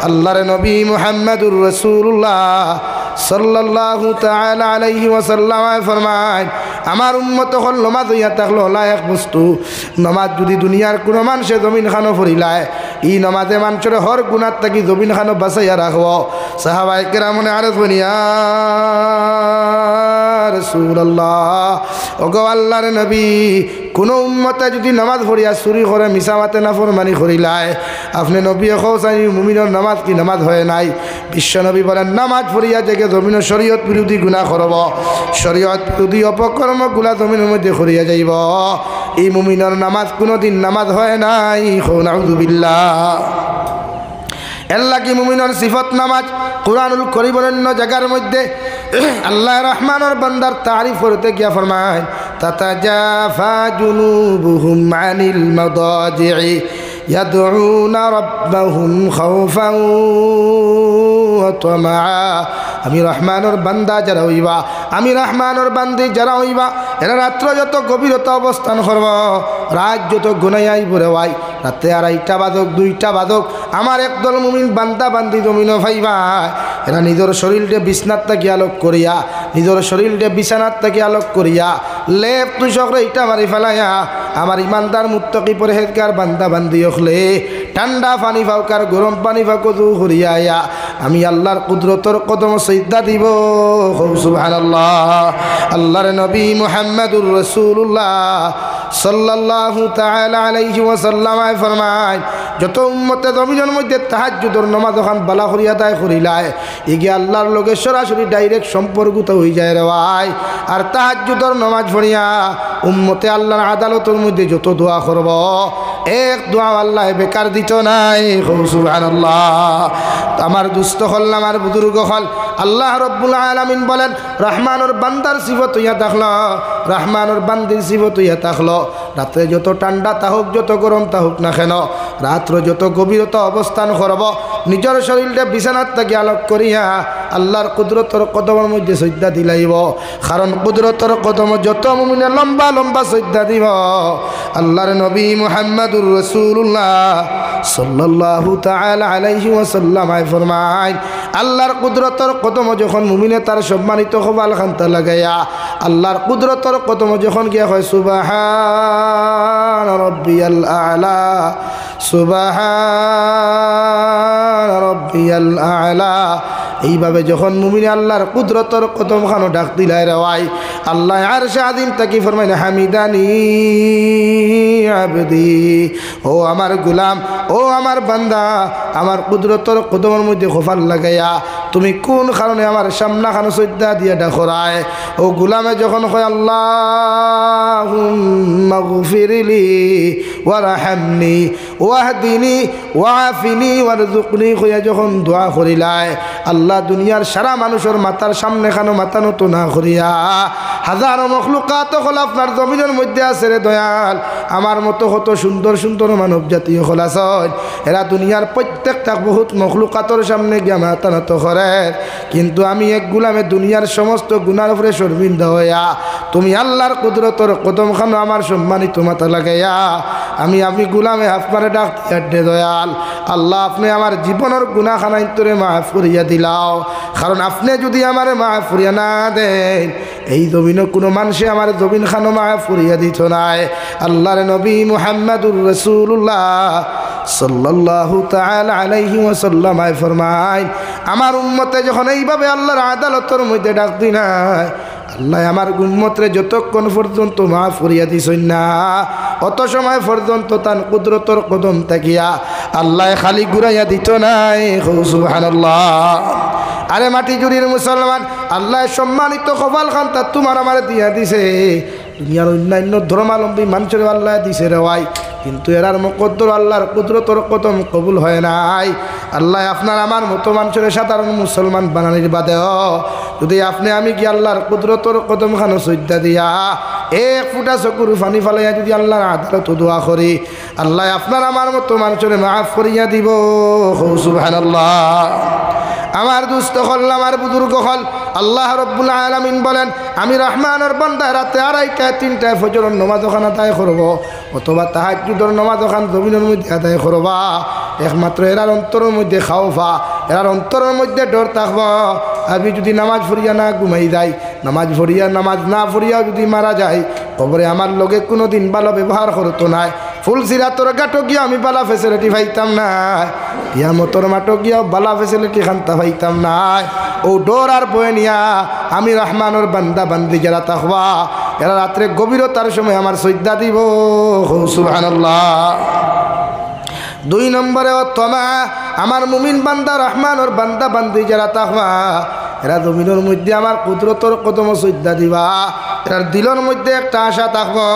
আল্লাহর নবী মুহাম্মদুর রাসূলুল্লাহ সাল্লাল্লাহু তাআলা আলাইহি ওয়াসাল্লাম ফরমায়, আমার উম্মত হল নামাজ হইয়া থাকলো হলা এক বস্তু, নামাজ যদি দুনিয়ার কোনো মানুষে জমিন খানো ফরিলায়, এই নামাজে মানুষের হর গুণার থাকি জমিন খানো বাঁচাইয়া রাখব। সাহাবায়ে কেরামনে আরজ বনিয়া রাসূলুল্লাহ, ওগো আল্লাহর নবী, কোনো উম্মতে যদি নামাজ পড়িয়া চুরি করে মিছামাতে নাফরমানি করিলায়, আপনি নবী কওসানি মুমিনের নামাজ কি নামাজ হয় নাই? বিশ্ব নবী বলেন, নামাজ পড়িয়া জেগে জমিনের শরীয়ত বিরোধী গুনাহ করব, শরীয়ত বিরোধী অপকর্ম গুলা জমিনের মধ্যে করিয়া যাইব, এই মুমিনের নামাজ কোনোদিন নামাজ হয় নাই। নাউযুবিল্লাহ। এল্লা কি মুমিনের সিফত নামাজ। কুরআনুল কারীমের অন্য জায়গার মধ্যে আল্লাহ রহমানের বান্দার তারিফ করতে গিয়া ফরমায়, তাতাজাফা জুনুবুহুম আনিল মাদাজি'i ইয়াদউনা রাব্বাহুম খাওফান ওয়া তামাআ। আমি রহমানের বান্দা যারা হইবা, আমি রহমানের বান্দি যারা হইবা, এরা রাত্র যত গভীরতা অবস্থান করব, রাত যত গুনাই বলে ভাই, রাতে 2:30 বাজক 2টা বাজক, আমার একদল মুমিন বান্দা বান্দি জমিন ভাইবা, এরা নিজের শরীরকে বিছনাত থেকে আলোক করিয়া, নিজের শরীরকে বিছানাত থেকে আলোক করিয়া, লেপ তুষকরে ইটা মারি ফেলাইয়া, আমার ইমানদার মুত্তাকি পরহেজগার বান্দা বান্দি হলে ঠান্ডা পানি ফাউকার গরম পানি ফাউকু করিয়া আমি আল্লাহর কুদরতর কদম সিজদা দিব। সুবহানাল্লাহ। আল্লাহর নবী মুহাম্মদুর রাসূলুল্লাহ সাল্লাল্লাহু তাআলা আলাইহি ওয়াসাল্লাম ফরমায়, যত উম্মতে জমিনের মধ্যে তাহাজ্জুদের নামাজ ওখান বালা করিয়া আদায় করিলায়, এগিয়ে আল্লাহর লগে সরাসরি ডাইরেক্ট সম্পর্কতা হয়ে যায় রে ভাই। আর তাহাজ্জুদের নামাজ পড়িয়া উম্মতে আল্লাহর আদালতের মধ্যে যত দোয়া করব, এক দোয়া আল্লাহ বেকার দিত নাই। সুবহানাল্লাহ। আমার দুস্থ হল, আমার বুজুর্গ হল, আল্লাহ রব্বুল আলামিন বলেন, রহমানের বান্দার সিফত হইয়া থাকলো, রহমানের বান্দির সিফত হইয়া থাকলো, রাত্রে যত ঠান্ডা তাহুক যত গরম তাহুক না কেন, রাত্র যত গভীরতা অবস্থান করব, নিজের শরীরটা বিছানার থেকে আলোক করিয়া আল্লাহর কুদরতর কদমের মধ্যে সজ্জা দিলাইব। কারণ কুদরতর কদম যত মুমিনে লম্বা লম্বা সজ্জা দিব, আল্লাহর নবী মুহাম্মদুর রাসূলুল্লাহ সাল্লাল্লাহু তাআলা আলাইহি ওয়াসাল্লাম ফরমায়, আল্লাহর কুদরতর কদম যখন মুমিনে তার সম্মানিত কপাল খান্তা লাগাইয়া আল্লাহর কুদরতর কদম যখন গিয়া হয় সুবহান রাব্বিয়াল আ'লা, সুবহান রাব্বিয়াল আ'লা, এইভাবে যখন মুমিনে আল্লাহর কুদরতর কদম খানো ডাক দিলায় রে ভাই, আল্লাহ আরশে আযীম তাকি ফরমায়, হামিদানি আবদি, ও আমার গোলাম, ও আমার বান্দা, আমার কুদরতর কদমের মধ্যে খোফাল লাগাইয়া তুমি কোন কারণে আমার সামনা খানো সজ্জা দিয়া ডাকরায়। ও গোলামে যখন কয় আল্লাহুম্মা গফিরলি ওয়ারহামনি ওয়াহদিনি ওয়াআফিনি ওয়ারযুকনি কইয়া যখন দোয়া করিলায়, আল্লাহ দুনিয়ার সারা মানুষের মাথার সামনে খানো মাথা নত না করিয়া হাজারো মখলুকাত হল আপনার জমিনের মধ্যে আছে রে দয়াল, আমার মতো কত সুন্দর সুন্দর মানব জাতীয় হল আছে, এরা দুনিয়ার প্রত্যেকটা বহুত মখলুকাতর সামনে গিয়া মাথা নত করে, কিন্তু আমি এক গোলামে দুনিয়ার সমস্ত গুনার উপরে শর্মিন্দা হইয়া তুমি আল্লাহর কুদরতর কদম খানো আমার সম্মানিত মাথা লাগাইয়া আমি গোলামে আপনারে ডাক দে দয়াল, আল্লাহ আপনি আমার জীবনের গুনাহ খানাই তোরে মাফ করিয়া দিলাও। কারণ আপনি যদি আমারে মাফ করিয়া না দেন, এই জমিন কোনো মানুষে আমার জমিন খানো মাফ করিয়া দিত নাই। আল্লাহর নবী মুহাম্মদুর রাসূলুল্লাহ সাল্লাল্লাহু তাআলা আলাইহি ওয়াসাল্লাম ফরমায়, আমার উম্মতে যখন এইভাবে আল্লাহর আদালতের মধ্যে ডাক দি নাই, আল্লাহ আমার উম্মতরে যতক্ষণ পর্যন্ত মাফ করিয়া দিছেন না, অত সময় পর্যন্ত তার কুদরতর কদম তাকিয়া আল্লাহ খালি ঘুরাইয়া দিত নাই। সুবহানাল্লাহ। আরে মাটি জুড়ির মুসলমান, আল্লাহ সম্মানিত কপাল খান তা তোমার আমার দিয়া দিছে, দুনিয়ার অন্যান্য ধর্মাবলম্বী মানুষের আল্লাহ দিছে রে ভাই, কিন্তু এরার মুকদ্দর আল্লাহর কুদরতর কদম কবুল হয় নাই। আল্লাহ আপনার আমার মতো মানুষের সাধারণ মুসলমান বানানির বাদেও যদি আপনি আমি কি আল্লাহর কুদরতর কদম খানো সজ্জা দিয়া এক ফুটা চকুর পানি ফালাইয়া যদি আল্লাহর আদালত দোয়া করি, আল্লাহ আপনার আমার মতো মানুষের মাফ করিয়া দিব। সুবহানাল্লাহ। আমার দুস্থ হল, আমার বুজুর্গ হল, আল্লাহ রব্বুল আলামিন বলেন, আমি রহমানের বান্দা রাতে 2:30 3টায় ফজরের নামাজ ওখানে আদায় করব, অথবা তাহাজ্জুদের নামাজ ওখানে জমিনের মধ্যে আদায় করবা, একমাত্র এরার অন্তরের মধ্যে খাওফা, এরার অন্তরের মধ্যে ডর থাকব। আমি যদি নামাজ পড়িয়া না ঘুমাই যাই, নামাজ পড়িয়া নামাজ না পড়িয়াও যদি মারা যায়, কবরে আমার লগে কোনো দিন ভালো ব্যবহার করতো না, ফুলসিরাতর গাটো গিয়া আমি বালা ফেসিলিটি পাইতাম না, কিয়ামতর মাঠো গিয়া বালা ফেসিলিটি খান্তা পাইতাম না। ও ডর আর বয়ে নিয়া আমি রহমানের বান্দা বান্দি যারা থাকবা, এরা রাত্রে গভীরতার সময় আমার সজ্জা দিব। সুবহানাল্লাহ। 2 নম্বরে তমা, আমার মুমিন বান্দা রহমানের বান্দা বান্দি যারা থাকবা, এরা জমিনের মধ্যে আমার কুদরতর কদম সজ্জা দিবা, এর দিলের মধ্যে একটা আশা থাকবো,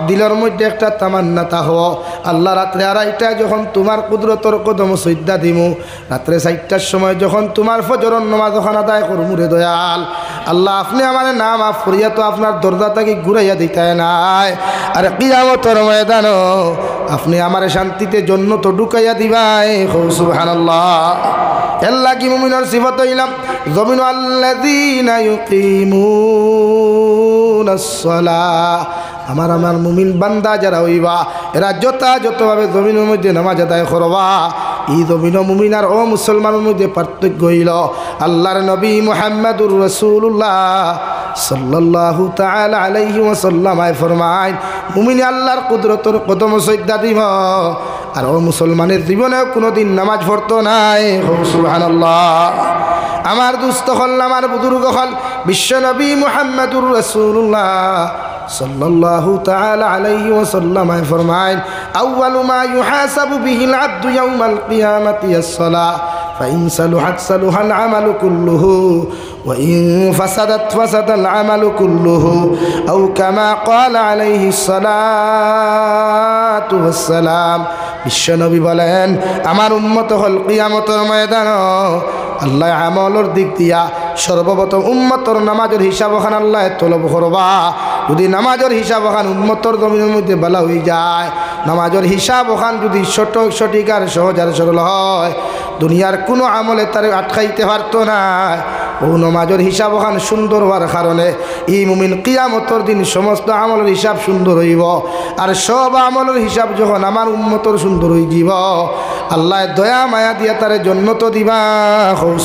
দিলের মধ্যে একটা তামান্না থাকবো, আল্লাহ রাত্রে 2:30টায় যখন তোমার কুদরতর কদম সজদা দিমু, রাত্রে 4টার সময় যখন তোমার ফজরের নামাজ ওখানে আদায় করমু রে দয়াল আল্লাহ, আপনি আমার নাম মাফ করিয়া তো আপনার দরজা থেকে ঘুরাইয়া দিতে নাই। আর কিয়ামতের ময়দানও আপনি আমার শান্তিতে জান্নাতে ঢুকাইয়া দিবাই। সুবহানাল্লাহ। আল্লাহ কি মুমিনের সিফাত হইলাম যমিনু আল্লাযীনা ইউকিমুনাস সালাহ। আমার মুমিন বান্দা যারা হইবা এরা যথাযথভাবে জমিনের মধ্যে নামাজ আদায় করবা। এই জমিন মুমিন আর ও মুসলমানের মধ্যে পার্থক্য হইল আল্লাহর নবী মুহাম্মদুর রাসূলুল্লাহ সাল্লাল্লাহু তাআলা আলাইহি ওয়াসাল্লাম ফরমায় মুমিন আল্লাহর কুদরতের কদম সজদা দিব, আর ও মুসলমানের জীবনে কোনোদিন নামাজ পড়তো নাই। সুবহানাল্লাহ। আমার দুস্থ হল, আমার বুজুর্গ হল বিশ্ব নবী মুহাম্মদুর রাসূলুল্লাহ সাল্লাল্লাহু তাআলা আলাইহি ওয়াসাল্লাম ফরমায় আউয়ালু মা ইউহাসাবু বিহিল আবদু ইয়াউমাল কিয়ামাতি আস-সালাহ ফাইন সালুহাত সালুহাল আমালু কুল্লুহু ওয়া ইন ফাসাদাত ফাসাদাল আমালু কুল্লুহু আও কামা ক্বালা আলাইহিস সালাতু ওয়াস সালাম। বিশ্বনবী বলেন আমার উম্মত হল কিয়ামতের ময়দানে আল্লাহ আমলের দিক দিয়া সর্বপ্রথম উম্মতর নামাজের হিসাব ওখান আল্লাহ তলব করবা। যদি নামাজের হিসাব ওখান উম্মতর জমিনের মধ্যে বলা হয়ে যায়, নামাজের হিসাব ওখান যদি সঠিক আর সহজ আর সরল হয়, দুনিয়ার কোনো আমলে তার আটকাইতে পারতো না। ও নামাজের হিসাব ওখান সুন্দর হওয়ার কারণে এই মুমিন কিয়ামতের দিন সমস্ত আমলের হিসাব সুন্দর হইব। আর সব আমলের হিসাব যখন আমার উম্মতর সুন্দর হয়ে যাব, আল্লাহ দয়া মায়া দিয়া তারে জান্নাত দিবা।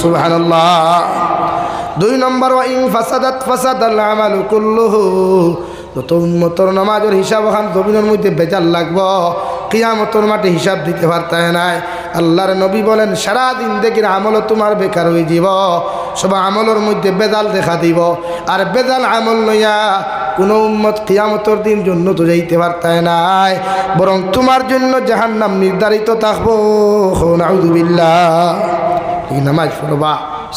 সুবহানাল্লাহ। 2 নম্বর ওয়া ইন ফাসাদাত ফাসাদাল আমালু কুল্লুহু। যত উম্মতর নামাজের হিসাব ওখান জমিনের মধ্যে বেজাল লাগবো, কিয়ামতের মাঠে হিসাব দিতে পারতে নাই। আল্লাহর নবী বলেন সারাদিন দেখির আমলও তোমার বেকার হয়ে যাব, সব আমলের মধ্যে বেজাল দেখা দিব। আর বেজাল আমল লইয়া কোনো উম্মত কিয়ামতের দিন জন্য তো যাইতে পারতে নাই, বরং তোমার জন্য জাহান্নাম নির্ধারিত থাকবো। নাউযুবিল্লাহ। এই নামাজ পড়বা,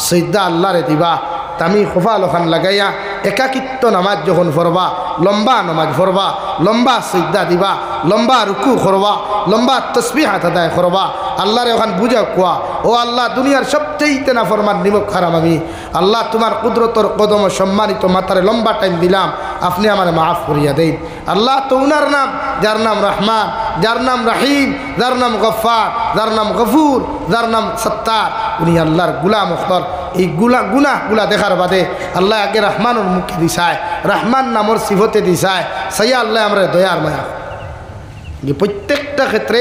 সিজদা আল্লাহরে দিবা, তামি খোফাল ওখান লাগাইয়া একাকিত্ব নামাজ যখন পড়বা, লম্বা নামাজ পড়বা, লম্বা সিজদা দিবা, লম্বা রুকু করবা, লম্বা তাসবিহাত আদায় করবা, আল্লাহরে ওখান বুঝা কোয়া ও আল্লাহ দুনিয়ার সবচেয়ে না ফরমান নিমক খারাপ আমি, আল্লাহ তোমার কুদরতর কদম সম্মানিত মাথারে লম্বা টাইম দিলাম, আপনি আমার মাফ করিয়া দেন। আল্লাহ তো উনার নাম, যার নাম রহমান, যার নাম রাহিম, যার নাম গফফার, যার নাম গফুর, যার নাম সত্তার, উনি আল্লাহর গুলাম অখতর। এই গুনাহগুলা দেখার বাদে আল্লাহ আগে রহমানের মুখে দিছায়, রহমান নামর সিফতে দিছায়, সাইয়া আল্লাহ আমরা দয়ার মায়া। যে প্রত্যেকটা ক্ষেত্রে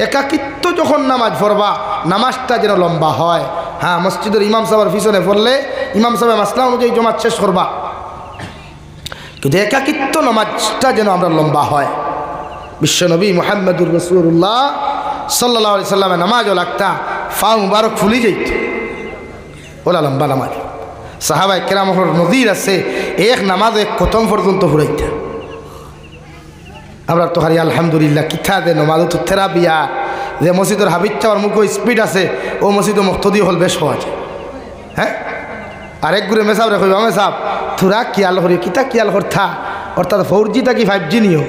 একাকিত্ব যখন নামাজ পড়বা, নামাজটা যেন লম্বা হয়। হ্যাঁ, মসজিদের ইমাম সাহেবের পিছনে পড়লে ইমাম সাহেব মাসলা অনুযায়ী জমাত শেষ করবা, কিন্তু একাকিত্ব নামাজটা যেন আমরা লম্বা হয়। বিশ্বনবী মুহাম্মদুর রাসূলুল্লাহ সাল্লাল্লাহু আলাইহি সাল্লামের নামাজও লাগতা ফা মুবারক ফুলি যাইত, ওলা লম্বা নামাজ। সাহাবায়ে কেরামের নজির আছে, এক নামাজ এক খতম পর্যন্ত ফুরাইতা। আমরা তো খালি আলহামদুলিল্লাহ কিথা দে নমাজ তো থেরাপিয়া যে মসজিদের হাবিজ চাওয়ার মুখে স্পিড আছে, ও মসজিদে মুক্তদি হল বেশ সহজ। হ্যাঁ, আরেক গুড়ে মেসাব রেখো মেসাব থুরা কিয়াল করি কিতা কিয়াল করথা, অর্থাৎ 4G থাকি 5G নিও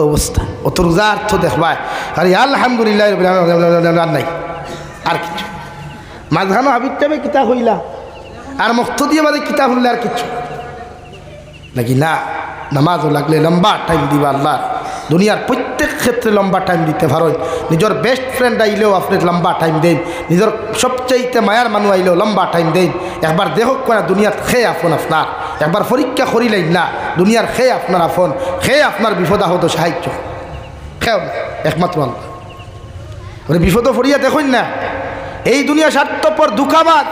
অবস্থা। অত রোজা অর্থ দেখবাই খালি আলহামদুলিল্লাহ নাই আর কিছু। মাঝখানো হাবিজ চাবে কিতা হইলা আর মুক্তদি আমাদের কিতা হইলে আর কিছু নাকি না। নামাজও লাগলে লম্বা টাইম দিবা আল্লাহ, দুনিয়ার প্রত্যেক ক্ষেত্রে লম্বা টাইম দিতে পারেন। নিজের বেস্ট ফ্রেন্ড আইলেও আপনি লম্বা টাইম দেন, নিজের সবচাইতে মায়ার মানুষ আইলেও লম্বা টাইম দেন। একবার দেখক না দুনিয়ার খেয়ে আপন আপনার, একবার পরীক্ষা করিলেন না দুনিয়ার খেয়ে আপনার আপন, খেয়ে আপনার বিপদ আহত সাহায্য খেও একমাত্র আল্লাহ। বিপদ ফরিয়া দেখুন না, এই দুনিয়া স্বার্থপর দুঃখাবাদ।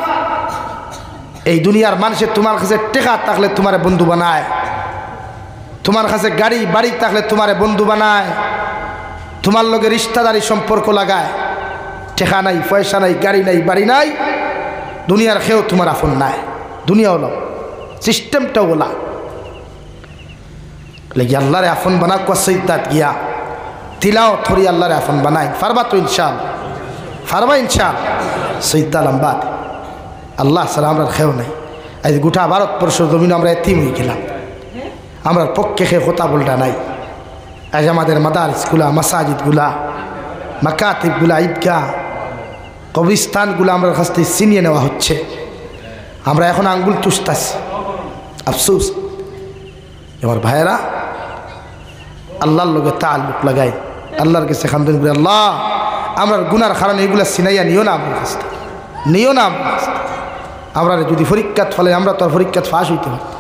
এই দুনিয়ার মানুষের তোমার কাছে টেকা থাকলে তোমার বন্ধু বানায়, তোমার কাছে গাড়ি বাড়ি থাকলে তোমারে বন্ধু বানায়, তোমার লগে রিশতাদারি সম্পর্ক লাগায়। টেকা নাই, পয়সা নাই, গাড়ি নাই, বাড়ি নাই, দুনিয়ার খেয়েও তোমার আপন নাই। দুনিয়া হলো সিস্টেমটা ওলা লেগে আল্লাহরে আপন বানা কোয়াইতাত গিয়া তিলাও থরি আল্লাহরে আপন বানাই ফারবা তো ইনশাআল্লাহ, ফারবা ইনশাআল্লাহ। সৈতা লম্বাত আল্লাহ সারা আমরা খেয়েও নাই। আজ গোটা ভারতবর্ষ জমিন আমরা এতিম হয়ে গেলাম, আমরা পক্ষে খেয়ে কথা বলটা নাই। আজ আমাদের মাদারিসগুলা, মাসাজিদগুলা, মাকাতিবগুলা, ঈদগাহ, কবরস্থানগুলো আমরা কাছ থেকে ছিনিয়ে নেওয়া হচ্ছে। আমরা এখন আঙ্গুল চুষতাছি। আফসোস আমার ভাইয়েরা, আল্লাহর লগে তাআল্লুক লাগাই, আল্লাহর কাছে খামদিন করে, আল্লাহ আমরা গুনার কারণে এগুলা ছিনাইয়া নিও না আমার কাছ থেকে, নিও না আমার কাছ থেকে। আমরা যদি পরীক্ষাত ফলে আমরা তো আর পরীক্ষাত ফাঁস হইতে পারতাম।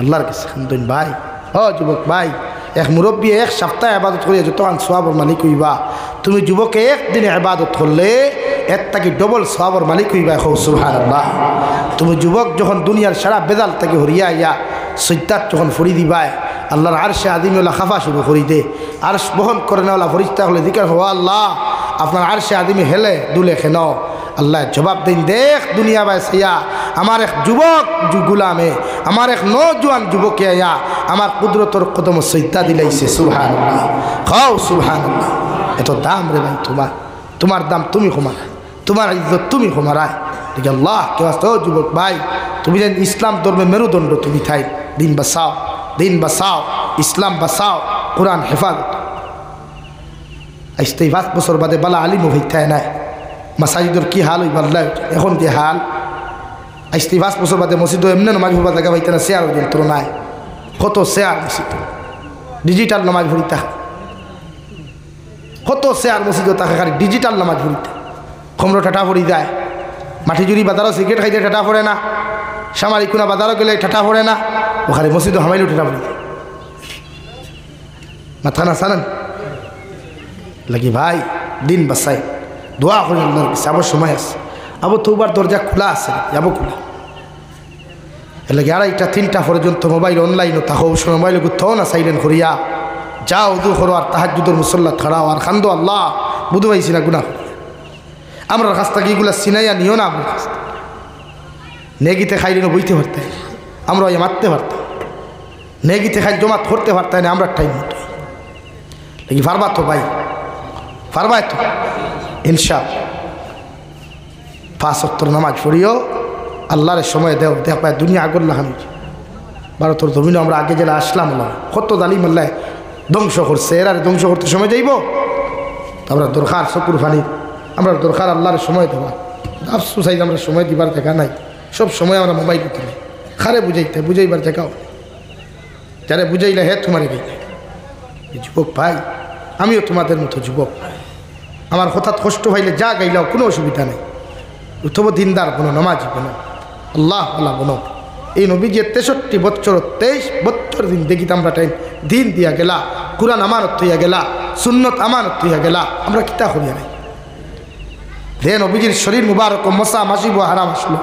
আল্লাহর কাছে খামদিন ভাই, ও যুবক ভাই, এক মুরব্বী এক সপ্তাহে ইবাদত করিয়া যতক্ষণ সওয়াবের মালিক হইবা, তুমি যুবকে একদিনে ইবাদত করলে এর থেকে ডবল সওয়াবের মালিক হইবা। হো সুবহানাল্লাহ। তুমি যুবক যখন দুনিয়ার সারা বেদাল থেকে হরিয়া আইয়া সৈতাত যখন ফরি দিবায়, আল্লাহর আরশে আদিমেওয়ালা খাফা শুরু করি দে, আরশ বহন করে নেওয়ালা ফরিস্তা হলে জিকির হো আল্লাহ আপনার আরশে আদিমে হেলে দুলে খেন। আল্লাহ জবাব দিন, দেখ দুনিয়া বাই সাইয়া আমার এক যুবক গুলামে, আমার এক নজওয়ান যুবকে আয়া আমার কুদরতর কদম সৈতা দিলাইছে। সুবহানাল্লাহ, খাও সুবহানাল্লাহ। এত দাম রে ভাই তোমার, তোমার দাম তুমি কমারায়, তোমার ইজ্জত তুমি কমারায়। ঠিক আল্লাহ কেউ আসতে, ও যুবক ভাই, তুমি যেন ইসলাম ধর্মের মেরুদণ্ড, তুমি থাই দিন বাঁচাও, দিন বাঁচাও, ইসলাম বাঁচাও, কোরআন হেফাজত। আজতে 5 বছর বাদে বালা আলিম হইতায় নাই, মাসাজিদর কি হাল হই বাল্লা এখন যে হাল। আজতে 5 বছর বাদে মসজিদ এমনি নমাজ ভরবা জায়গা হইতে না, শেয়ার যন্ত্র নাই, কত শেয়ার মসজিদ, ডিজিটাল নমাজ ভরিতা, কত শেয়ার মসজিদ তাকে খালি ডিজিটাল নামাজ ভরিতে। খমরো ঠাটা ভরি যায়, মাটি জুড়ি বাজারও সিগারেট খাইতে ঠাটা পড়ে না, সামারি কোনা বাজারও গেলে ঠাটা পড়ে না, ওখানে মসজিদও হামাইলেও ঠাটা ভরিতে। মাথা না সানান লাগি ভাই, দিন বাসাই দোয়া করি আল্লাহর কাছে। আবার সময় আছে, আবার তোবার দরজা খোলা আছে, যাবো খোলা। এর লাগে 2:30-3টা পর্যন্ত মোবাইল অনলাইনও থাকো, মোবাইল কোথাও না সাইলেন্ট করিয়া যাও, উদু করো আর তাহাজ্জুদের মুসল্লা খাড়াও আর খান্দো, আল্লাহ বুধু পাইছি না গুনাহ। আমরা কাছ থেকে এগুলা সিনাইয়া নিও না, আমার কাছ থেকে নেগিতে খাইলে বইতে পারতাম, আমরা ওই মারতে পারতাম, নেগিতে খাই জমাত করতে পারতাম না আমরা টাইম মতো। নাকি পারবা তো ভাই, পারবা তো ইনশাআল্লাহ। 5 ওয়াক্ত নামাজ পড়িও, আল্লাহরের সময় দেও, দেখবা দুনিয়া আগর লাগানো। ভারতের জমিনে আমরা আগে জেলা আসলাম, কত জালিম আল্লাহ ধ্বংস করছে, এরা ধ্বংস করতে সময় যাইব। আমরা দরকার চকুর ফানি, আমরা দরকার আল্লাহর সময় দেওয়া। আফসোস আইজ আমরা সময় দিবার দেখা নাই, সব সময় আমরা মোবাইল তুলি, খারে বুঝাইতে বুঝাইবার দেখাও, যারা বুঝাইলে হে তোমার গেইলে। যুবক ভাই, আমিও তোমাদের মতো যুবক, আমার হঠাৎ কষ্ট পাইলে যা গাইলাও কোনো অসুবিধা নেই। তবু দিনদার বনো, নামাজি বনো, আল্লাহ আল্লাহ বনো। এই নবীজি 63 বছর 23 বছর দিন দেখিতে আমরা টাইম দিন দিয়া গেলা, কুরআন আমানত হইয়া গেলা, সুন্নত আমানত হইয়া গেলা, আমরা কিতা করিয়া নাই। যে নবীজির শরীর মুবারক মশা মাসি বো হারাম আসলো,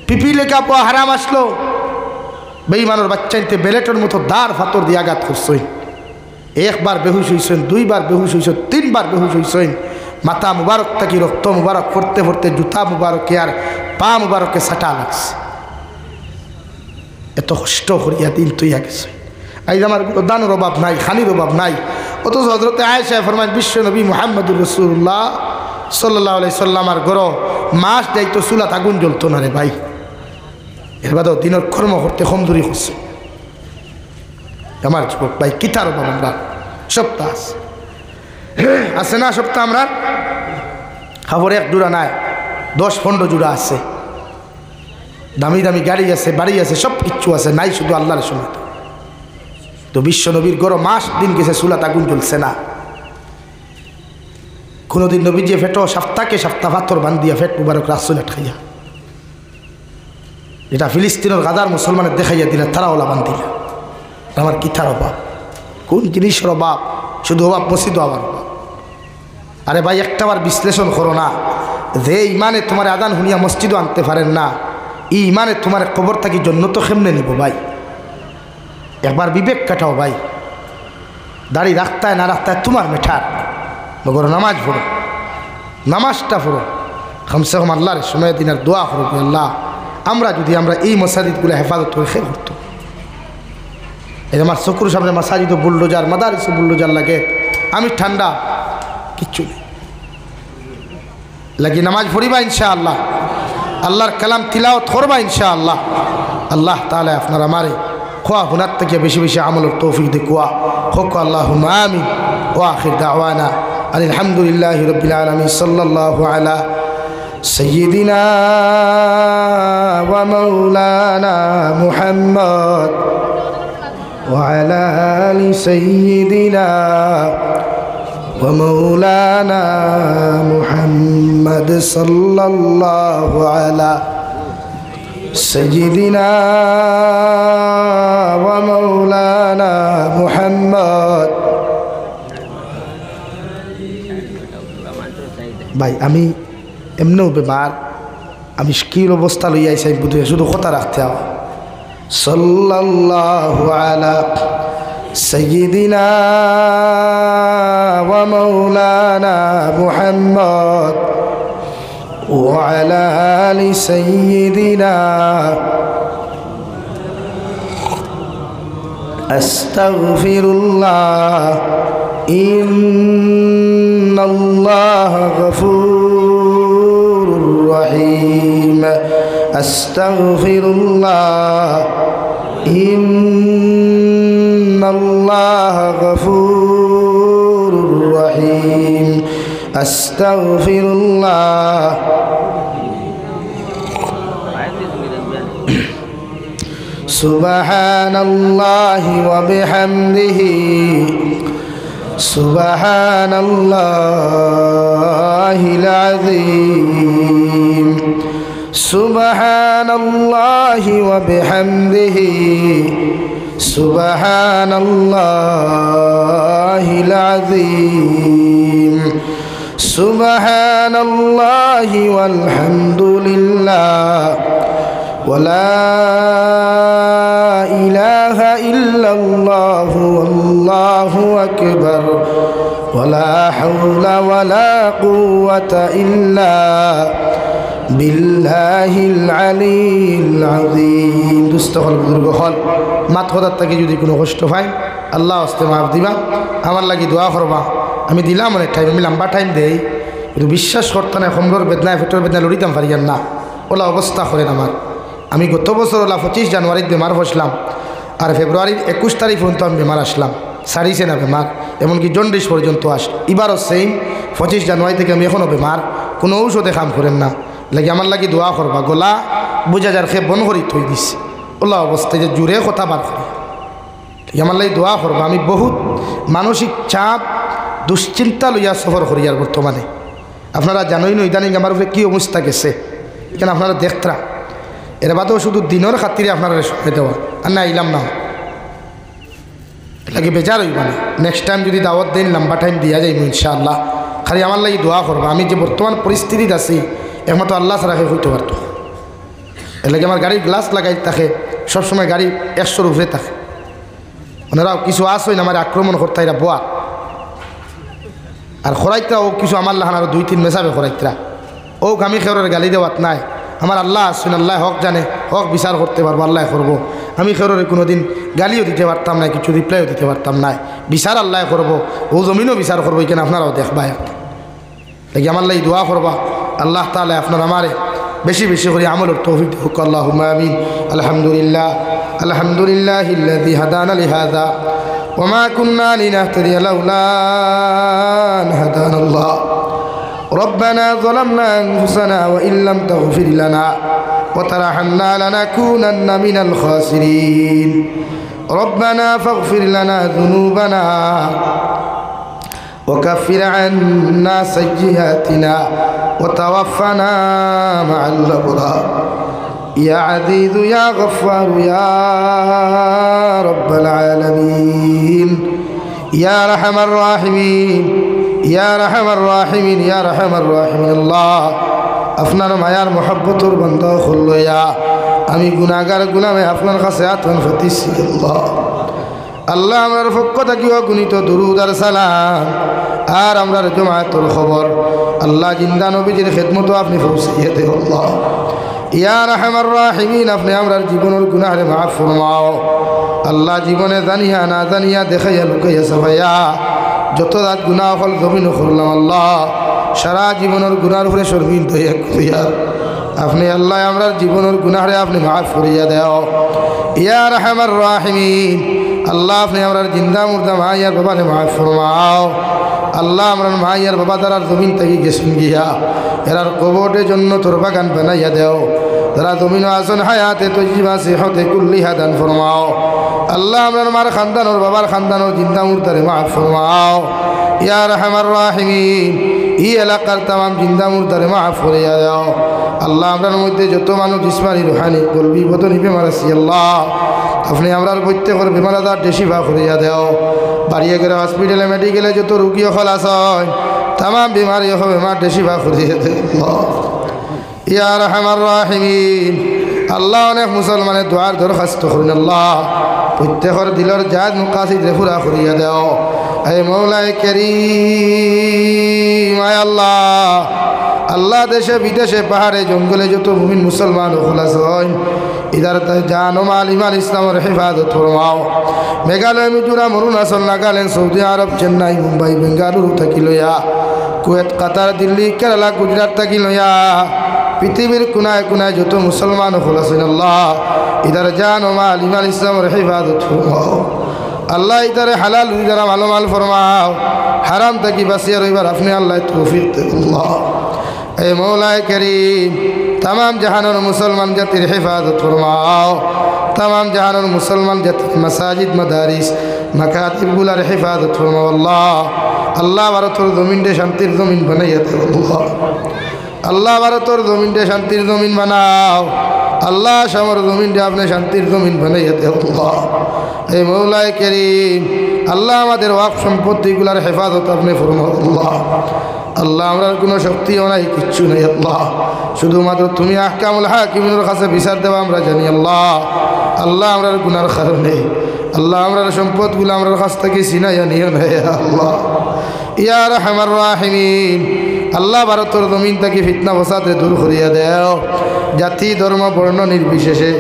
পিপি লেখা পো হারাম আসলো, বেঈমানের বাচ্চাইতে বেলেটের মতো দাঁড় ফাতর দিয়ে আঘাত করছই। একবার বেহুশ হইছেন, 2বার বেহুশ হইছেন, 3বার বেহুশ হইছেন। মাথা মুবারক থাকি রক্ত মুবারক পড়তে পড়তে জুতা মুবারকে আর পা মুবারকে সাটা লাগছে। এত কষ্ট করিয়া দিন তুইয়া গেছে। আজ আমার দানের অভাব নাই, খানির অভাব নাই, অথচ হযরতে আয়েশা ফরমান বিশ্ব নবী মুহাম্মদুর রাসূলুল্লাহ সাল্লাল্লাহু আলাইহি সাল্লামার ঘর মাস যাইতো চুলাত আগুন জ্বলতো না রে ভাই। এর বাদেও দিনের কর্ম করতে কমজোরি করছে। আমার যুবক ভাই, কিতার অভাব আমরা সপ্তাহ আছে না, সপ্তাহ আমরা খবর 1 জোড়া নাই, 10-15 জোড়া আছে, দামি দামি গাড়ি আছে, বাড়ি আছে, সব কিচ্ছু আছে, নাই শুধু আল্লাহর সময়। তো বিশ্ব নবীর গড় মাস দিন গেছে চুলাত আগুন জ্বলছে না। কোনোদিন নবীজি ফেটো সপ্তাহ পাথর বান্ধিয়া ফেট মুবারক রাসূলেট খাইয়া, যেটা ফিলিস্তিনের গাদার মুসলমানের দেখাইয়া দিলে তারা ওলা বান্ধিলা। আমার কিথার অভাব, কোন জিনিসের অভাব, শুধু অভাব মসজিদ আবার অভাব। আরে ভাই, একটাবার বিশ্লেষণ করো না, যে ইমানে তোমার আদান হুনিয়া মসজিদও আনতে পারেন না, এই ইমানে তোমার কবর থাকি জন্য তো কেমনে নিব ভাই? একবার বিবেক কাটাও ভাই। দাড়ি রাখতায় না রাখতায় তোমার মেঠার, মগর নামাজ পড়ো, নামাজটা পড়ো, কমসে কম আল্লাহর সময় দিনের দোয়া করো, আল্লাহ আমরা যদি আমরা এই মসজিদগুলো হেফাজত করে খেয়ে করতো। এই আমার চকুর সামনে মাসাজিদ বুলডোজার, মাদারিস বুলডোজার লাগে, আমি ঠান্ডা কিচ্ছু নেই, লাগি নামাজ পড়িবা ইনশাআল্লাহ, আল্লাহর কালাম তিলাওয়াত করবা ইনশাআল্লাহ। আল্লাহ তাআলা আপনার আমারে খোয়া হুনার থেকে বেশি বেশি আমলের তৌফিক দেখুয়া হোক আল্লাহুম্মা আমিন। ওয়া আখির দাওয়ানা আলহামদুলিল্লাহি রাব্বিল আলামিন। সাল্লাল্লাহু আলা সাইয়্যিদিনা ওয়া মাওলানা মুহাম্মদ ওয়া আলা আলি সাইয়্যিদিনা ওয়া মাওলানা মুহাম্মদ সাল্লাল্লাহু আলা سيدنا ومولانا محمد। ভাই আমি এমনিও বেমার, আমি স্কিল অবস্থা লইয়া আইসি, বুঝে শুধু কথা রাখতে হবে। সাল্লাল্লাহু আলা সাইয়্যিদিনা ওয়া মাওলানা মুহাম্মদ وعلى آل سيدنا أستغفر الله إن الله غفور رحيم أستغفر الله إن الله غفور رحيم أستغفر الله سبحان الله وبحمده سبحان الله العظيم سبحان الله وبحمده سبحان الله العظيم سبحان الله والحمد لله ولا إله إلا الله والله أكبر ولا حول ولا قوة إلا بالله العلي العظيم। দুস্থল বুজুর্গ হল মাত কথার থেকে যদি কোনো কষ্ট পাই আল্লাহ আস্তে মাফ দিবা, আমার লাগি দোয়া করবা। আমি দিলাম অনেক টাইম, আমি লম্বা টাইম দেই, কিন্তু বিশ্বাস করতে না কমরের বেদনায় পেটের বেদনায় লড়িতাম পারি না, ওলা অবস্থা করেন আমার। আমি গত বছর ওলা 25 জানুয়ারির বেমার বসলাম, আর ফেব্রুয়ারির 21 তারিখ পর্যন্ত আমি বেমার আসলাম, সারিছে না বেমার, এমনকি জন্ডিস পর্যন্ত আসল। এবারও সেম 25 জানুয়ারি থেকে আমি এখনও বেমার, কোনো ঔষধে কাম করেন না, লাগে আমার লাগি দোয়া করবা। গলা বুঝা যার খেয়ে বন করি থই দিছে, ওলা অবস্থায় যে জোরে কথা বার করি, আমার লাগি দোয়া করবা। আমি বহুত মানসিক চাপ দুশ্চিন্তা লইয়া সফর করি আর বর্তমানে। আপনারা জানোই না ইদানিং আমার উপরে কী অবস্থা গেছে, এখানে আপনারা দেখতরা। এর বাদেও শুধু দিনের খাতিরে আপনারা সময় দেওয়া, আর না আইলাম না লাগে বেজার হইব না। নেক্সট টাইম যদি দাওয়াত দিন লম্বা টাইম দিয়া যাইব ইনশাআল্লাহ। খালি আমার লাগি দোয়া করবা। আমি যে বর্তমান পরিস্থিতিতে আছি একমাত্র আল্লাহ ছাড়া কেউ হইতে পারতো। এর লাগে আমার গাড়ির গ্লাস লাগাই থাকে, সবসময় গাড়ি 100-র উপরে থাকে। ওনারাও কিছু আসই না আমার আক্রমণ করতে, এরা বোয়া আর খরাইতরা ও কিছু আমার লাহান আরও 2-3 মেসাবে খরাইতরা ও আমি খেউরের গালি দেওয়াত নাই। আমার আল্লাহ আসুন, আল্লাহ হক জানে, হক বিচার করতে পারবো, আল্লাহ করবো। আমি খেউরের কোনো দিন গালিও দিতে পারতাম না, কিছু রিপ্লাইও দিতে পারতাম না। বিচার আল্লাহ করবো, ও জমিনও বিচার করবো, এখানে আপনারাও দেখবা। দেখি আমার লাই দোয়া করবা, আল্লাহ তাআলা আপনার আমারে বেশি বেশি করে আমলের তৌফিক হোক। আল্লাহুম্মা আমিন। আলহামদুলিল্লাহ আলহামদুলিল্লাহিল্লাযী হাদানা লিহাযা ওয়া মা কুন্না লিনাহতাদিয়া লাউলা আন হাদানাল্লাহ। ربنا ظلمنا أنفسنا وإن لم تغفر لنا وترحمنا لنكونن من الخاسرين. ربنا فاغفر لنا ذنوبنا وكفر عنا سيئاتنا وتوفنا مع الأبرار. يا عزيز يا غفار يا رب العالمين يا أرحم الراحمين يا أرحم الراحمين يا أرحم الراحمين الله আপনার মায়ার মহব্বতর বন্ধ হলো। আমি গুনাহগার গোলামে আপনার কাছে আত্মন ফতিছি। আল্লাহ আল্লাহ আমরার পক্ষ থাকিও গুণিত দুরুদ আর সালাম আর আমরার জমায়েতের খবর আল্লাহ জিন্দা নবীজির খেদমত আপনি পৌঁছাইয়ে দেন। আল্লাহ ইয়া রাহমার রাহিমিন আপনি আমরার জীবনের গুনাহরে মাফ ফরমাও। আল্লাহ জীবনে জানিয়া না জানিয়া দেখাইয়া লুকাইয়া সবাইয়া যত রাত গুনাহ হল জমিন করলাম, আল্লাহ সারা জীবনের গুনার উপরে শর্মিন দয়া করিয়া আপনি আল্লাহ আমরা জীবনের গুনাহরে আপনি মাফ করিয়া দেও ইয়া আরহামার রাহিমিন। আল্লাহ আপনি আমরা জিন্দা মুর্দা মাইয়ার বাবারে মাফ ফরমাও। আল্লাহ আমরা মাইয়ার বাবা তারার জমিন থেকে গেছেন গিয়া এরার কবরের জন্য তোর বাগান বানাইয়া দেও। তারা জমিন আসন হায়াতে তৈবা সেহতে কুল্লিহা দান ফরমাও। আল্লাহ আমরা মার খানদানোর বাবার খানদানোর জিন্দা মুর্দারে মাফ ফরমাও ইয়া আরহামার রাহিমিন। এই এলাকার তাম জিন্দা মুর্দারে মাফ করিয়া দেও। আল্লাহ আমরার মধ্যে যত মানুষ জিসমানি রুহানি কলবি বদনি বেমার আছি আল্লাহ আপনি আমরার প্রত্যেকের বেমার আজার দেশি ভা করিয়া দেও। বাড়িয়ে গেলে হসপিটালে মেডিকেলে যত রুগী হল আসয় তাম বেমারি বেমার দেশি ভা করিয়া দেও ইয়া আরহামার রাহিমিন। আল্লাহ অনেক মুসলমানের দোয়ার দরখাস্ত করেন আল্লাহ প্রত্যেকের দিলের জাত মুকাসিদ পুরা করিয়া দেও। হে মৌলাই কারীম আয় আল্লাহ আল্লাহ দেশে বিদেশে পাহাড়ে জঙ্গলে যত মুমিন মুসলমান খোলাস হয় ইদার জান ও মাল ইমান ইসলামের হেফাজত ফরমাও। মেঘালয় মিজোরাম অরুণাচল নাগাল্যান্ড সৌদি আরব চেন্নাই মুম্বাই বেঙ্গালুরু থাকি লইয়া কুয়েত কাতার দিল্লি কেরালা গুজরাট থাকি লইয়া পৃথিবীর কোনায় কোনায় যত মুসলমান খোলাছেন আল্লাহ ইদার জান ও মাল ইমান ইসলামের হেফাজত ফরমাও। আল্লাহ ইদারে হালাল ইদারা ভালো মাল ফরমাও হারাম থাকি বাঁচিয়া রইবার আপনি আল্লাহ তৌফিক দেন আল্লাহ। এ মৌলায় করিম তাম জাহানোর মুসলমান জাতির হেফাজত ফরমাও। তাম জাহানোর মুসলমান জাতির মাসাজিদ মাদারিস মাকাতিবগুলার হেফাজত ফরমাও আল্লাহ। আল্লাহ ভারতের জমিনটে শান্তির জমিন বানাইয়া দেও আল্লাহ। আল্লাহ ভারতের জমিনটে শান্তির জমিন বানাও আল্লাহ। সামর জমিনটে আপনি শান্তির জমিন বানাইয়া দেও আল্লাহ। এই মৌলায় করিম আল্লাহ আমাদের ওয়াক্ফ সম্পত্তিগুলার হেফাজত আপনি ফরমাও আল্লাহ। আল্লাহ আমরা কোনো শক্তিও নাই কিচ্ছু নেই আল্লাহ শুধুমাত্র তুমি আহকামুল হাকিমের কাছে বিচার দেওয়া আমরা জানি আল্লাহ। আল্লাহ আমরার গুনার কারণে আল্লাহ আমরার সম্পদগুলো আমরার কাছ থেকে ছিনাইয়া নিও না আল্লাহ ইয়া আরহামার রাহিমিন। আল্লাহ ভারতের জমিন থেকে ফিতনা ফসাদে দূর করিয়া দেও। জাতি ধর্ম বর্ণ নির্বিশেষে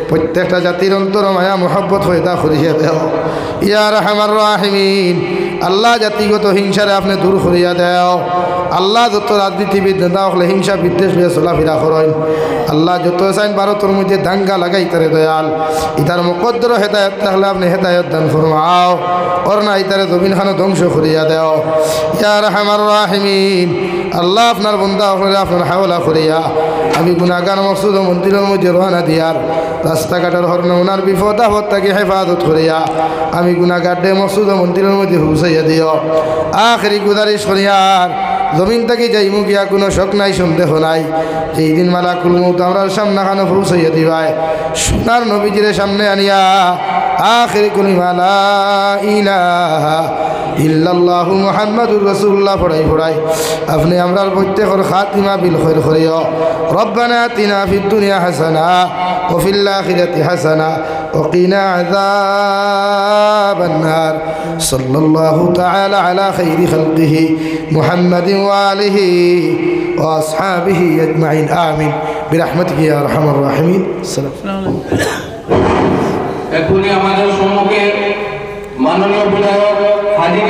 প্রত্যেকটা জাতির অন্তর মায়া মোহব্বত হইতা করিয়া দেও ইয়া আরহামার রাহিমিন। আল্লাহ জাতিগত হিংসারে আপনি দূর করিয়া দেও। আল্লাহ যত রাজনীতিবিদ নেতা হলে হিংসা বিদ্বেষ হয়ে চলাফেরা করেন আল্লাহ যত চাইন ভারতের মধ্যে দাঙ্গা লাগাই তারে দয়াল ইতার মুকদ্দর হেদায়ত থাকলে আপনি হেদায়ত দান ফরমাও। ওর না ইতারে জমিন খানো ধ্বংস করিয়া দেও ইয়া আরহামার রাহিমিন। আল্লাহ আপনার বন্দা হলে আপনার হাওলা করিয়া আমি গুনাহগার মকসুদ ও মন্দিরের মধ্যে রওনা দিয়ার রাস্তাঘাটের হরণ ওনার বিপদ আপদ তাকে হেফাজত করিয়া আমি গুনাহগারডে মকসুদ ও মন্দিরের মধ্যে হুসাইয়া দিও। আখেরি গুজারিশ করিয়ার জমিন থেকে যাইমু গিয়া কোনো শক নাই সন্দেহ নাই যেই দিন মালাকুল মউত আমরার সামনে খানো পৌঁছাইয়া দিবাই সোনার নবীজির সামনে আনিয়া আখেরি কলিমা লা ইলাহা ইল্লাল্লাহু মুহাম্মাদুর রাসূলুল্লাহ পড়াই পড়াই আপনি আমরার প্রত্যেকের খাতিমা বিল খৈর করিও। রব্বানা আতিনা ফিদ দুনিয়া হাসানা ওয়া ফিল আখিরাতি হাসানা ওয়া কিনা আযাবান নার। সাল্লাল্লাহু তাআলা আলা খাইরি খালকিহি মুহাম্মাদিন ওয়া আলিহি ওয়া আসহাবিহি আজমাইন আমিন বিরহমাতিকা ইয়া আরহামার রাহিমিন। এখনই আমাদের সম্মুখে মাননীয় বিধায়ক হাজী